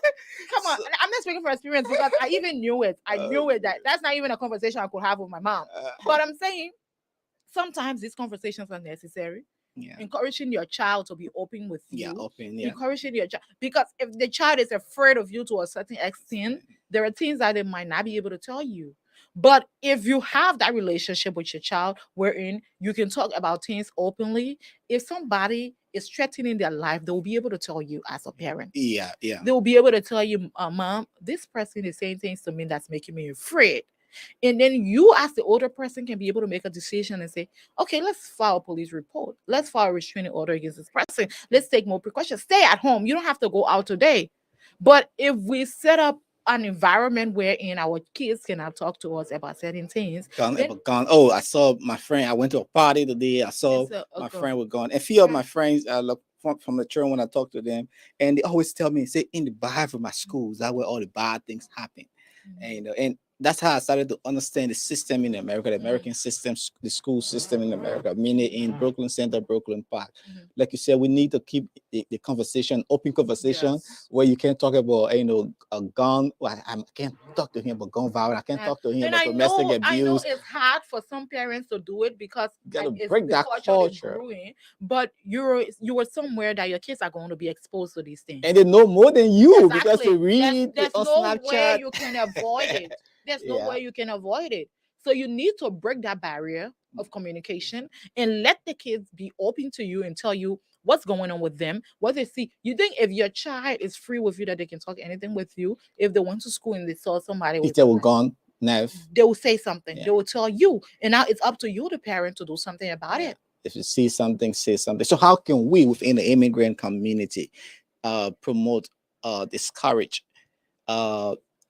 come on. I'm not speaking from experience because I even knew it. I knew it that that's not even a conversation I could have with my mom. But I'm saying sometimes these conversations are necessary. Yeah. Encouraging your child to be open with you. Yeah, open. Yeah. Encouraging your child because if the child is afraid of you to a certain extent, there are things that they might not be able to tell you. But if you have that relationship with your child wherein you can talk about things openly, if somebody is threatening their life, they will be able to tell you as a parent. Yeah, yeah. They will be able to tell you, Mom, this person is saying things to me that's making me afraid. And then you, as the older person, can be able to make a decision and say, okay, let's file a police report. Let's file a restraining order against this person. Let's take more precautions. Stay at home. You don't have to go out today. But if we set up an environment wherein our kids cannot talk to us about certain things. Oh, I saw my friend. I went to a party today. I saw my friend was gone. And a few of my friends from the church when I talk to them, and they always tell me, say, in the Bible, my schools, that's where all the bad things happen. And that's how I started to understand the system in America, the American system, the school system in America, meaning in Brooklyn Center, Brooklyn Park. Like you said, we need to keep the conversation, open conversation, where you can talk about, a gun. Well, I can't talk to him about gun violence. I can't talk to him about domestic abuse. I know it's hard for some parents to do it because you gotta break that culture. Growing, but you were somewhere that your kids are going to be exposed to these things. And they know more than you because they read there's on no Snapchat. way you can avoid it. There's no way you can avoid it. So you need to break that barrier of communication and let the kids be open to you and tell you what's going on with them, what they see. You think if your child is free with you that they can talk anything with you, if they went to school and they saw somebody with they were gone, they will say something. They will tell you. And now it's up to you, the parent, to do something about it. If you see something, say something. So how can we within the immigrant community promote, discourage,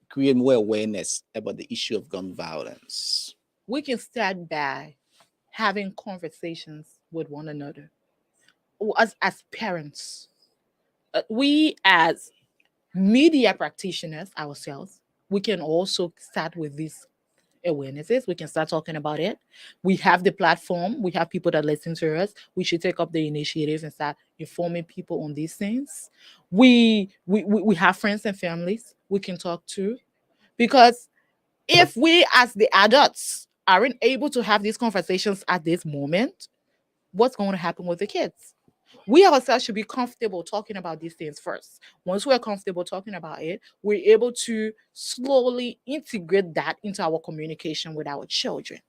create more awareness about the issue of gun violence? We can start by having conversations with one another. As parents, we as media practitioners ourselves, we can also start with these awarenesses. We can start talking about it. We have the platform. We have people that listen to us. We should take up the initiative and start informing people on these things. We have friends and families we can talk to, because if we as the adults aren't able to have these conversations at this moment, what's going to happen with the kids? We ourselves should be comfortable talking about these things first. Once we're comfortable talking about it, we're able to slowly integrate that into our communication with our children.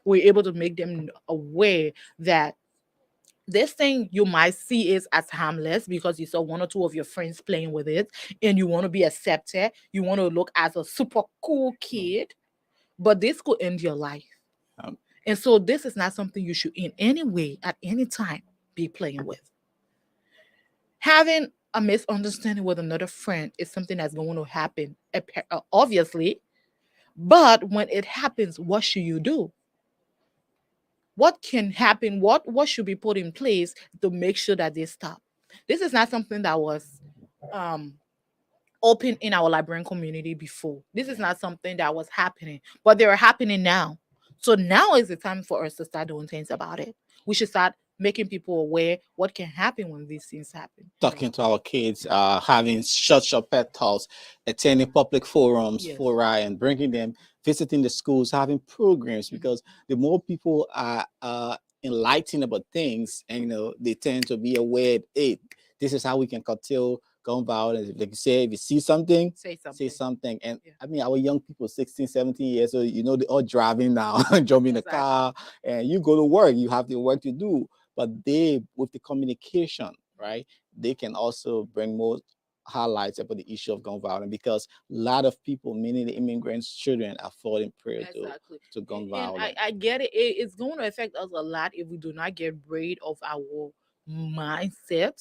We're able to make them aware that this thing you might see is as harmless because you saw one or two of your friends playing with it and you want to be accepted. You want to look as a super cool kid, but this could end your life. And so this is not something you should in any way, at any time, be playing with. Having a misunderstanding with another friend is something that's going to happen, obviously. But when it happens, what should you do? What can happen? What should be put in place to make sure that they stop? This is not something that was open in our Liberian community before. This is not something that was happening, but they are happening now. So now is the time for us to start doing things about it. We should start making people aware what can happen when these things happen. Talking to our kids, having short pet talks, attending public forums, fora, and bringing them, visiting the schools, having programs, because the more people are enlightened about things, and they tend to be aware, hey, this is how we can curtail gun violence. Like you say, if you see something, say something. And I mean, our young people, 16, 17 years old, they're all driving now, jumping in the car, and you go to work, you have the work to do. But they, with the communication, right, they can also bring more highlights about the issue of gun violence, because a lot of people, meaning the immigrants' children, are falling prey to gun violence. And I get it. It's going to affect us a lot if we do not get rid of our mindset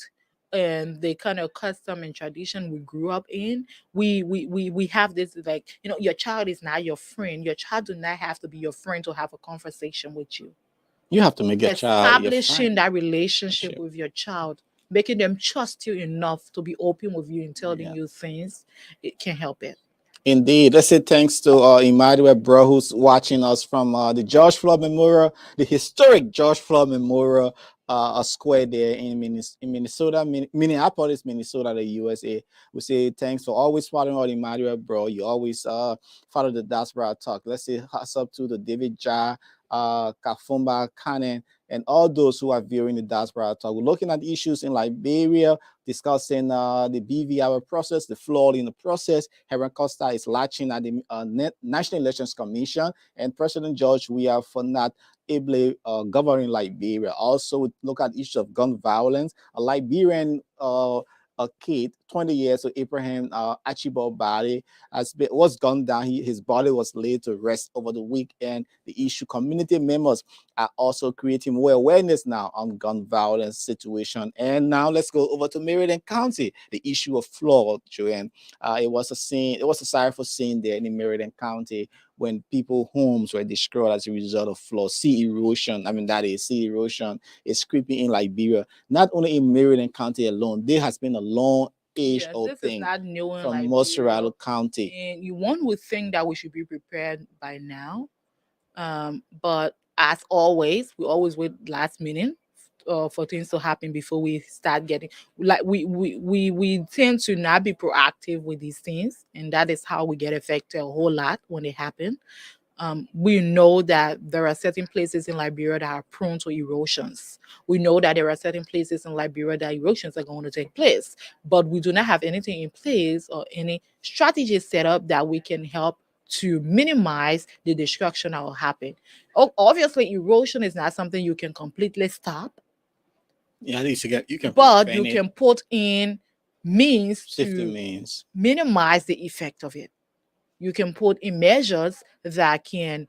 and the kind of custom and tradition we grew up in. We have this, like, your child is not your friend. Your child do not have to be your friend to have a conversation with you. You have to make your child establishing that relationship with your child, making them trust you enough to be open with you and telling you things. It can help it. Indeed. Let's say thanks to Emmanuel Bro, who's watching us from the George Floyd Memorial, the historic George Floyd Memorial a square there in Minnesota, Minneapolis, Minnesota, the USA. We say thanks for always following all the Mario, bro. You always follow the Diaspora Talk. Let's say hats up to the David Ja, Kafumba, Cannon, and all those who are viewing the Diaspora Talk. We're looking at issues in Liberia, discussing the BVR process, the flaw in the process. Heron Costa is latching at the National Elections Commission, and President George Weah for not ably governing Liberia. Also, we look at issues of gun violence. A Liberian a kid, 20 years old, Abraham Archibald Body was gunned down. His body was laid to rest over the weekend. The issue, community members are also creating more awareness now on gun violence situation. And now let's go over to Meriden County, the issue of flood, Joanne. It was a sorrowful scene there in Meriden County when people's homes were destroyed as a result of flood. Sea erosion is creeping in Liberia. Not only in Meriden County alone, there has been a long age-old thing from Mosserado County. And one would think that we should be prepared by now. But as always, we always wait last minute for things to happen before we start getting we tend to not be proactive with these things, and that is how we get affected a whole lot when they happen. We know that there are certain places in Liberia that are prone to erosions. We know that there are certain places in Liberia that erosions are going to take place, but we do not have anything in place or any strategy set up that we can help to minimize the destruction that will happen. Obviously, erosion is not something you can completely stop. Yeah, you can, but you can put in means to minimize the effect of it. You can put in measures that can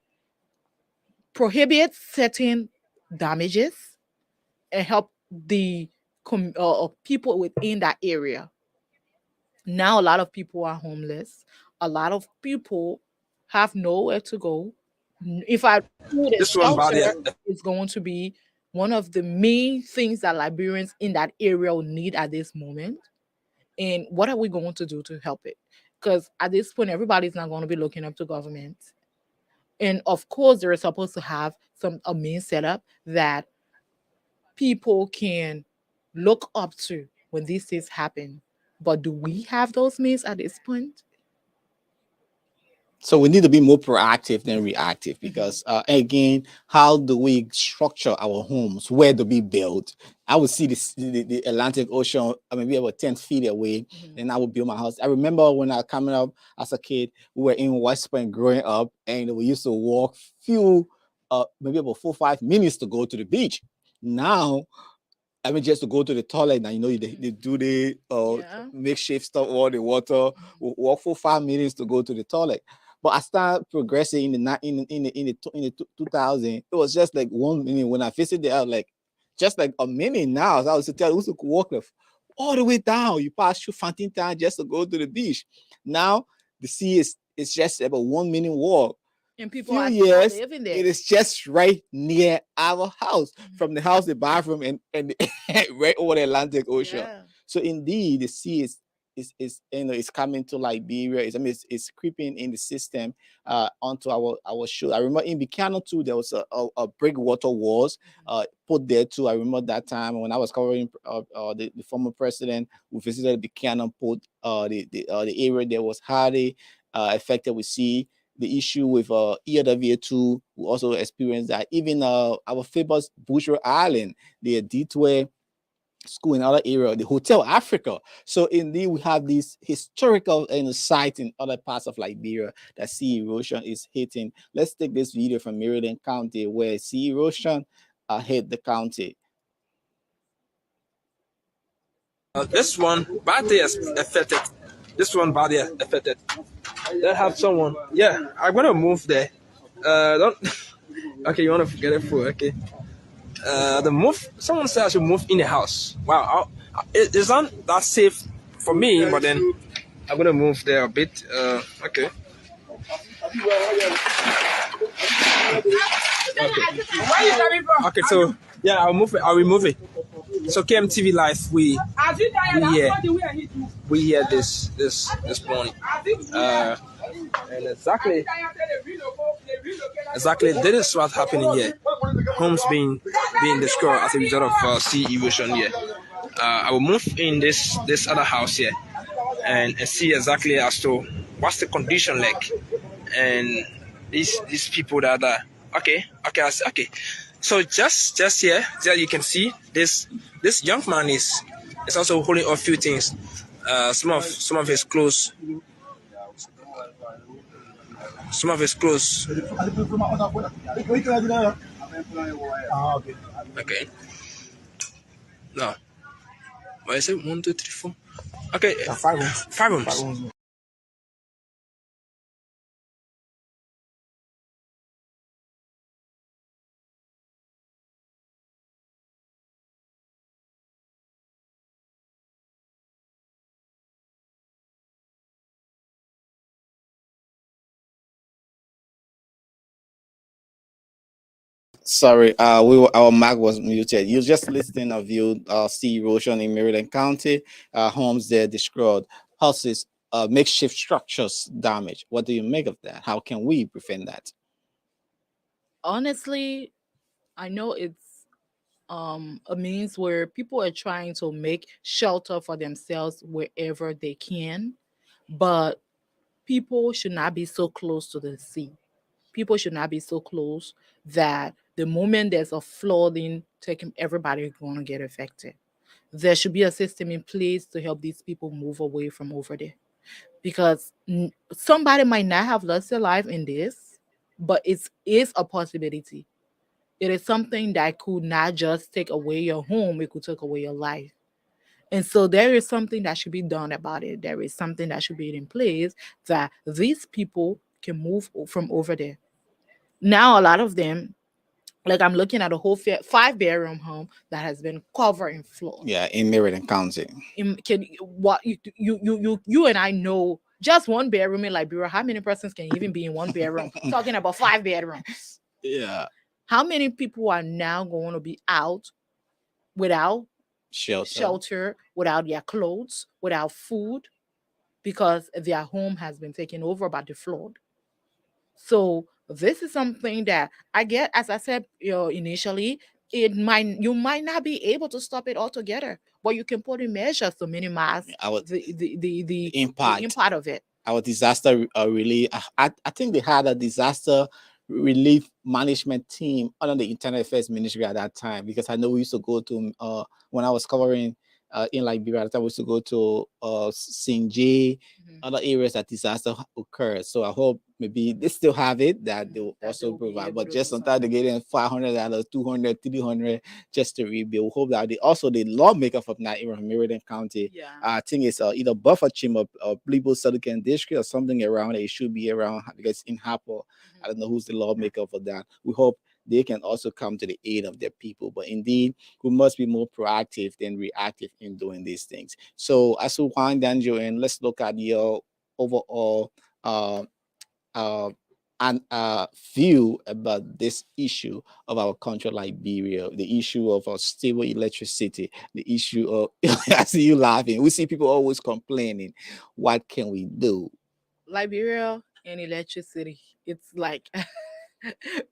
prohibit certain damages and help the people within that area. Now, a lot of people are homeless. A lot of people have nowhere to go. If I food and shelter is going to be one of the main things that Liberians in that area will need at this moment. And what are we going to do to help it? Because at this point, everybody's not going to be looking up to government. And of course, they're supposed to have a means set up that people can look up to when these things happen. But do we have those means at this point? So we need to be more proactive than reactive, because again, how do we structure our homes? Where do we build? I would see the Atlantic Ocean, maybe about 10 feet away, and I would build my house. I remember when I was coming up as a kid, we were in West Point growing up, and we used to walk maybe about 4 or 5 minutes to go to the beach. Now, just to go to the toilet now, they do the makeshift stuff, all the water, walk for 5 minutes to go to the toilet. But I started progressing in the 2000. It was just like 1 minute. When I visited there, I was like, just like a minute now. So I was to tell you to walk all the way down. You pass through Fountain Town just to go to the beach. Now the sea is just about 1 minute walk. And people are living there. It is just right near our house, from the house, the bathroom, and right over the Atlantic Ocean. Yeah. So indeed, the sea is it's coming to Liberia. It's creeping in the system onto our shore. I remember in Buchanan too, there was a breakwater walls put there too. I remember that time when I was covering the former president. We visited Buchanan Port, the area there was highly affected with sea. The issue with ERWA2, we also experienced that. Even our famous Bushra Island, the Detour School in other area, the Hotel Africa. So indeed, we have these historical sites in other parts of Liberia that sea erosion is hitting. Let's take this video from Meriden County, where sea erosion hit the county. This one badly affected. This one badly affected. They have someone. Yeah, I'm gonna move there. Don't. Okay, you wanna forget it for okay. The move. Someone said I should move in the house. Wow, it's not that safe for me. But then I'm gonna move there a bit. Okay. Okay. So yeah, I'll move it. I'll remove it. So KMTV Live, we hear this morning. And exactly this is what's happening here. Homes being being destroyed as a result of sea erosion here. I will move in this other house here and see exactly as to what's the condition like, and these people that are okay. So just here, there you can see this young man is also holding a few things, some of his clothes, some of his clothes. Okay. No. What is it? 1, 2, 3, 4. Okay. 5 rooms. 5 rooms. Sorry, our mic was muted. You just listening of you sea erosion in Maryland County, homes there destroyed, houses, makeshift structures damaged. What do you make of that? How can we prevent that? Honestly, I know it's a means where people are trying to make shelter for themselves wherever they can, but people should not be so close to the sea. People should not be so close that the moment there's a flooding taking, everybody going to get affected. There should be a system in place to help these people move away from over there, because somebody might not have lost their life in this, but it is a possibility. It is something that could not just take away your home, it could take away your life. And so there is something that should be done about it. There is something that should be in place that these people can move from over there. Now, a lot of them, like I'm looking at a whole 5-bedroom home that has been covered in flood. Yeah, in Maryland County. You and I know just one bedroom in Liberia. How many persons can even be in one bedroom? Talking about 5 bedrooms. Yeah. How many people are now going to be out without shelter, without their clothes, without food, because their home has been taken over by the flood? So this is something that I get, as I said, initially, you might not be able to stop it altogether, but you can put in measures to minimize the impact of it. Our disaster relief. I think they had a disaster relief management team under the Internet Affairs Ministry at that time, because I know we used to go to when I was covering in Liberia at the time, we used to go to Sinj, other areas that disaster occurred. So I hope maybe they still have it, that they will also provide, but just sometimes they get in $500, $200, $300 just to rebuild. We hope that the lawmaker from that area, Meriden County, I think it's either Buffer Chim or Blibo Southern District or something around it. It should be around, because in Hapo, I don't know who's the lawmaker for that. We hope they can also come to the aid of their people. But indeed, we must be more proactive than reactive in doing these things. So as we wind down, Joanne, let's look at your overall view about this issue of our country, Liberia, the issue of our stable electricity, the issue of, I see you laughing. We see people always complaining. What can we do? Liberia and electricity, it's like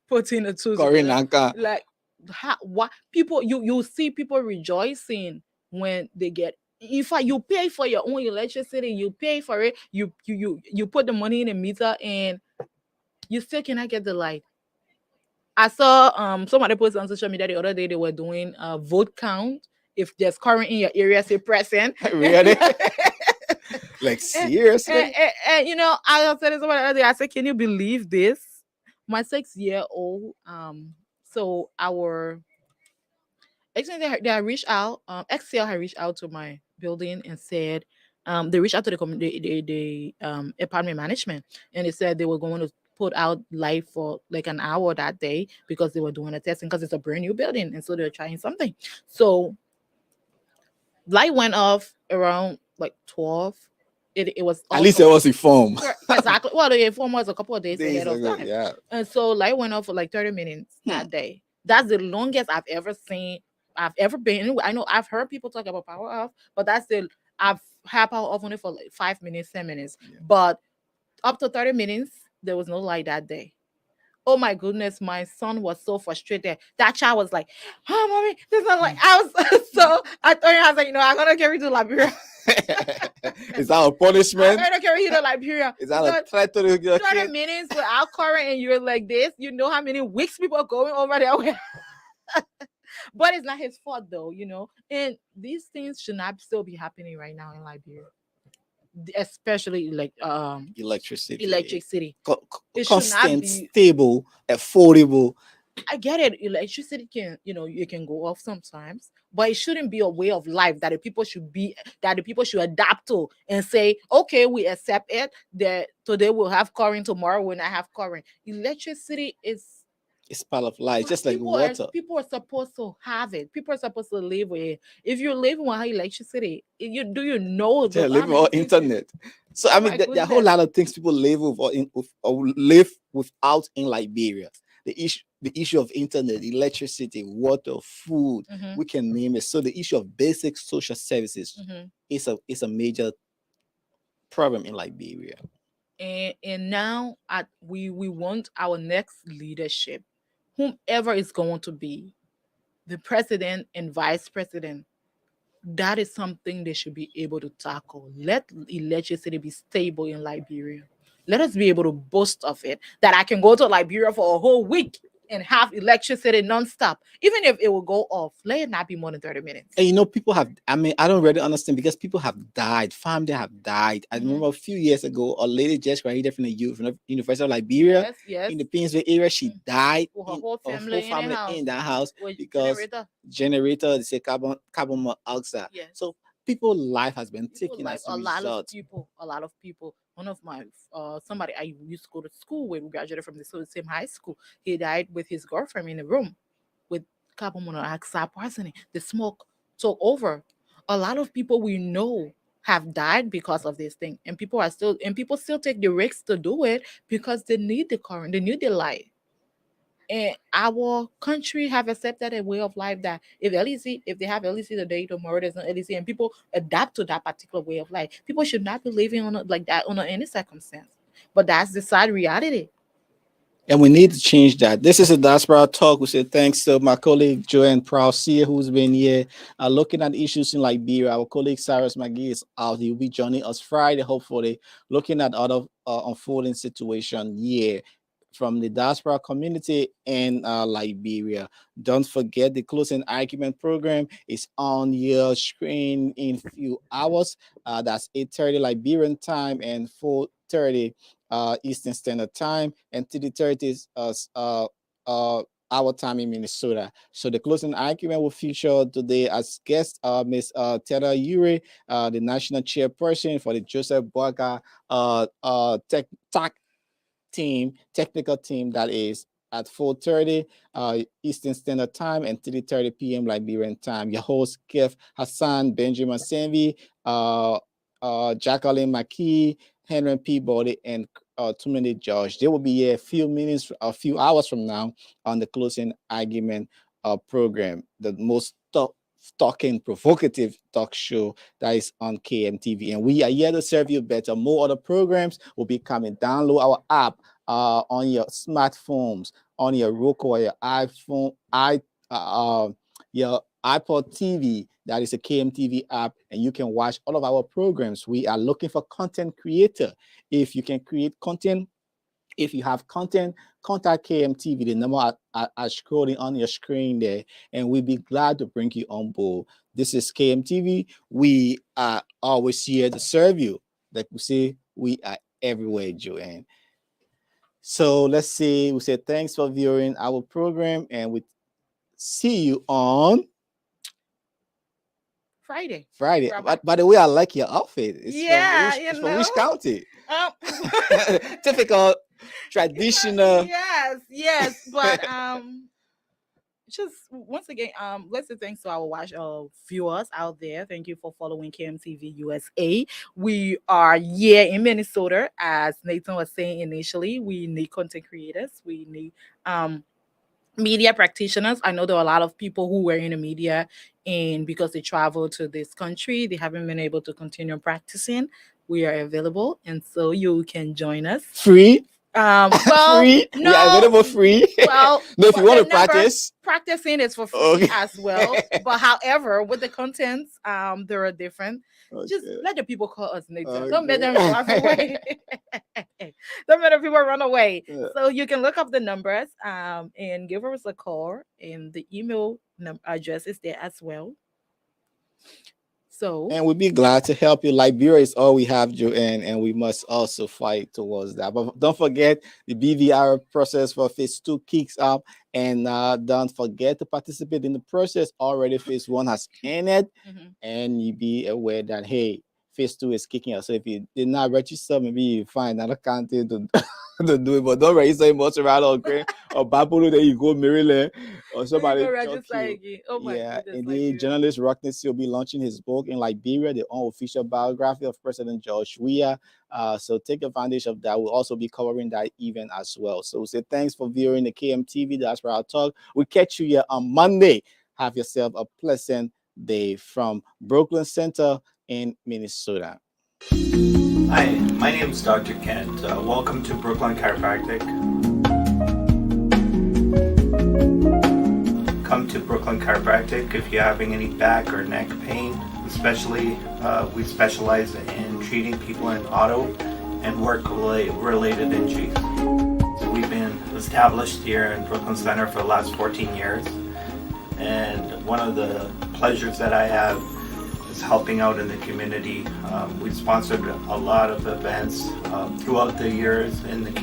putting the two together. Like what people, you see people rejoicing when they get, in fact, you pay for your own electricity, you pay for it, you put the money in the meter, and you still cannot get the light. I saw somebody posted on social media the other day, they were doing a vote count. If there's current in your area, say present. Really? Like seriously? And I said to somebody the other day, I said, can you believe this? My 6-year-old, so our they had reached out, XCL had reached out to my building and said, they reached out to the apartment management, and they said they were going to put out light for like an hour that day because they were doing a testing, because it's a brand new building, and so they're trying something. So light went off around like 12. It was at least it was informed. Exactly. Well, the inform was a couple of days ahead of time. Yeah. And so light went off for like 30 minutes that day. That's the longest I've ever seen. I've ever been. I know I've heard people talk about power off, but I've had power off only for like 5 minutes, 10 minutes. Yeah. But up to 30 minutes, there was no light that day. Oh my goodness, my son was so frustrated. That child was like, "Oh, mommy, this is not like." I was so. I told him, I was like, I'm gonna carry you to Liberia. Is that a punishment? I'm gonna carry you to Liberia. Is that a threat to the 200 minutes without current, and you're like this. You know how many weeks people are going over there with. But it's not his fault though, And these things should not still be happening right now in Liberia, especially like electricity. It should not Constant, be stable, affordable. I get it. Electricity can, you can go off sometimes, but it shouldn't be a way of life that the people should adapt to and say, okay, we accept it. That today we'll have current, tomorrow we'll not have current. Electricity is it's part of life, just like water. People are supposed to have it. People are supposed to live with it. If you're living without electricity, you living on internet. So I mean, there are a whole lot of things people live with or live without in Liberia. The issue of internet, electricity, water, food, we can name it. So the issue of basic social services is a major problem in Liberia. And now we want our next leadership, whomever is going to be, the president and vice president, that is something they should be able to tackle. Let electricity be stable in Liberia. Let us be able to boast of it, that I can go to Liberia for a whole week and have electricity nonstop. Even if it will go off, let it not be more than 30 minutes. And people have, I don't really understand, because people have died, family have died. I remember a few years ago, a lady just graduated from the University of Liberia, in the Painesville area. She died, her whole family in that house because generator, they say carbon monoxide. Yes. So people's life has been taken as a result. A lot of people. One of my somebody I used to go to school with, we graduated from the same high school. He died with his girlfriend in a room with carbon monoxide poisoning. The smoke took over. A lot of people we know have died because of this thing, and people still take the risks to do it because they need the current, they need the light. And our country have accepted a way of life that if they have LEC today, tomorrow there's no LEC, and people adapt to that particular way of life. People should not be living on like that under any circumstance. But that's the sad reality. And we need to change that. This is a Diaspora Talk. We say thanks to my colleague Joanne Prowse, who's been here looking at issues in Liberia. Our colleague Cyrus McGee is out. He'll be joining us Friday, hopefully, looking at other unfolding situation here from the diaspora community in Liberia. Don't forget the closing argument program is on your screen in a few hours. That's 8:30 Liberian time and 4:30 Eastern Standard Time, and 3:30 our time in Minnesota. So the closing argument will feature today as guest Miss Tera Ure, the national chairperson for the Joseph Boaga technical team, that is at 4:30 Eastern Standard Time and 3:30 p.m. Liberian time. Your host, Kev Hassan, Benjamin Sanvi, Jacqueline McKee, Henry Peabody, and Tumini George. They will be here a few hours from now on the closing argument program, the most talking, provocative talk show that is on KMTV. And we are here to serve you better. More other programs will be coming. Download our app on your smartphones, on your Roku or your iPhone, your iPod TV. That is a KMTV app, and you can watch all of our programs. We are looking for content creator. If you can create content, if you have content, contact KMTV. The number are scrolling on your screen there, and we'll be glad to bring you on board. This is KMTV. We are always here to serve you. Like we say, we are everywhere, Joanne. So let's see. We say thanks for viewing our program, and we see you on Friday. By the way, I like your outfit. It's from which county? Typical traditional. Yes, but just once again, let's say thanks to our viewers out there. Thank you for following KMTV USA. We are here in Minnesota, as Nathan was saying initially. We need content creators. We need media practitioners. I know there are a lot of people who were in the media, and because they traveled to this country, they haven't been able to continue practicing. We are available, and so you can join us free Well, free? no, We are available free. Well, no, if you but want the to practice, practicing is for free Okay. as well. But however, with the contents, there are different. Just let the people call us later. Don't let them drive away. Don't let the people run away. Yeah. So you can look up the numbers and give us a call, and the email address is there as well. So and we'd be glad to help you. Liberia is all we have, Joanne, and we must also fight towards that. But don't forget, the BVR process for phase 2 kicks up, and don't forget to participate in the process. Already phase 1 has ended, and you be aware that, hey, phase 2 is kicking up. So if you did not register, maybe you find another country to to do it, but don't register in Montreal or Grand or Babulu, then you go Maryland or somebody go chuck register you. again. Oh my Yeah, goodness, indeed. Journalist Rockness will be launching his book in Liberia, the unofficial biography of President George Weah. So take advantage of that. We'll also be covering that event as well. So we say thanks for viewing the KMTV Diaspora Talk. We catch you here on Monday. Have yourself a pleasant day from Brooklyn Center in Minnesota. Hi, my name is Dr. Kent. Welcome to Brooklyn Chiropractic. Come to Brooklyn Chiropractic if you're having any back or neck pain. Especially, we specialize in treating people in auto and work-related injuries. So we've been established here in Brooklyn Center for the last 14 years. And one of the pleasures that I have is helping out in the community. We've sponsored a lot of events throughout the years in the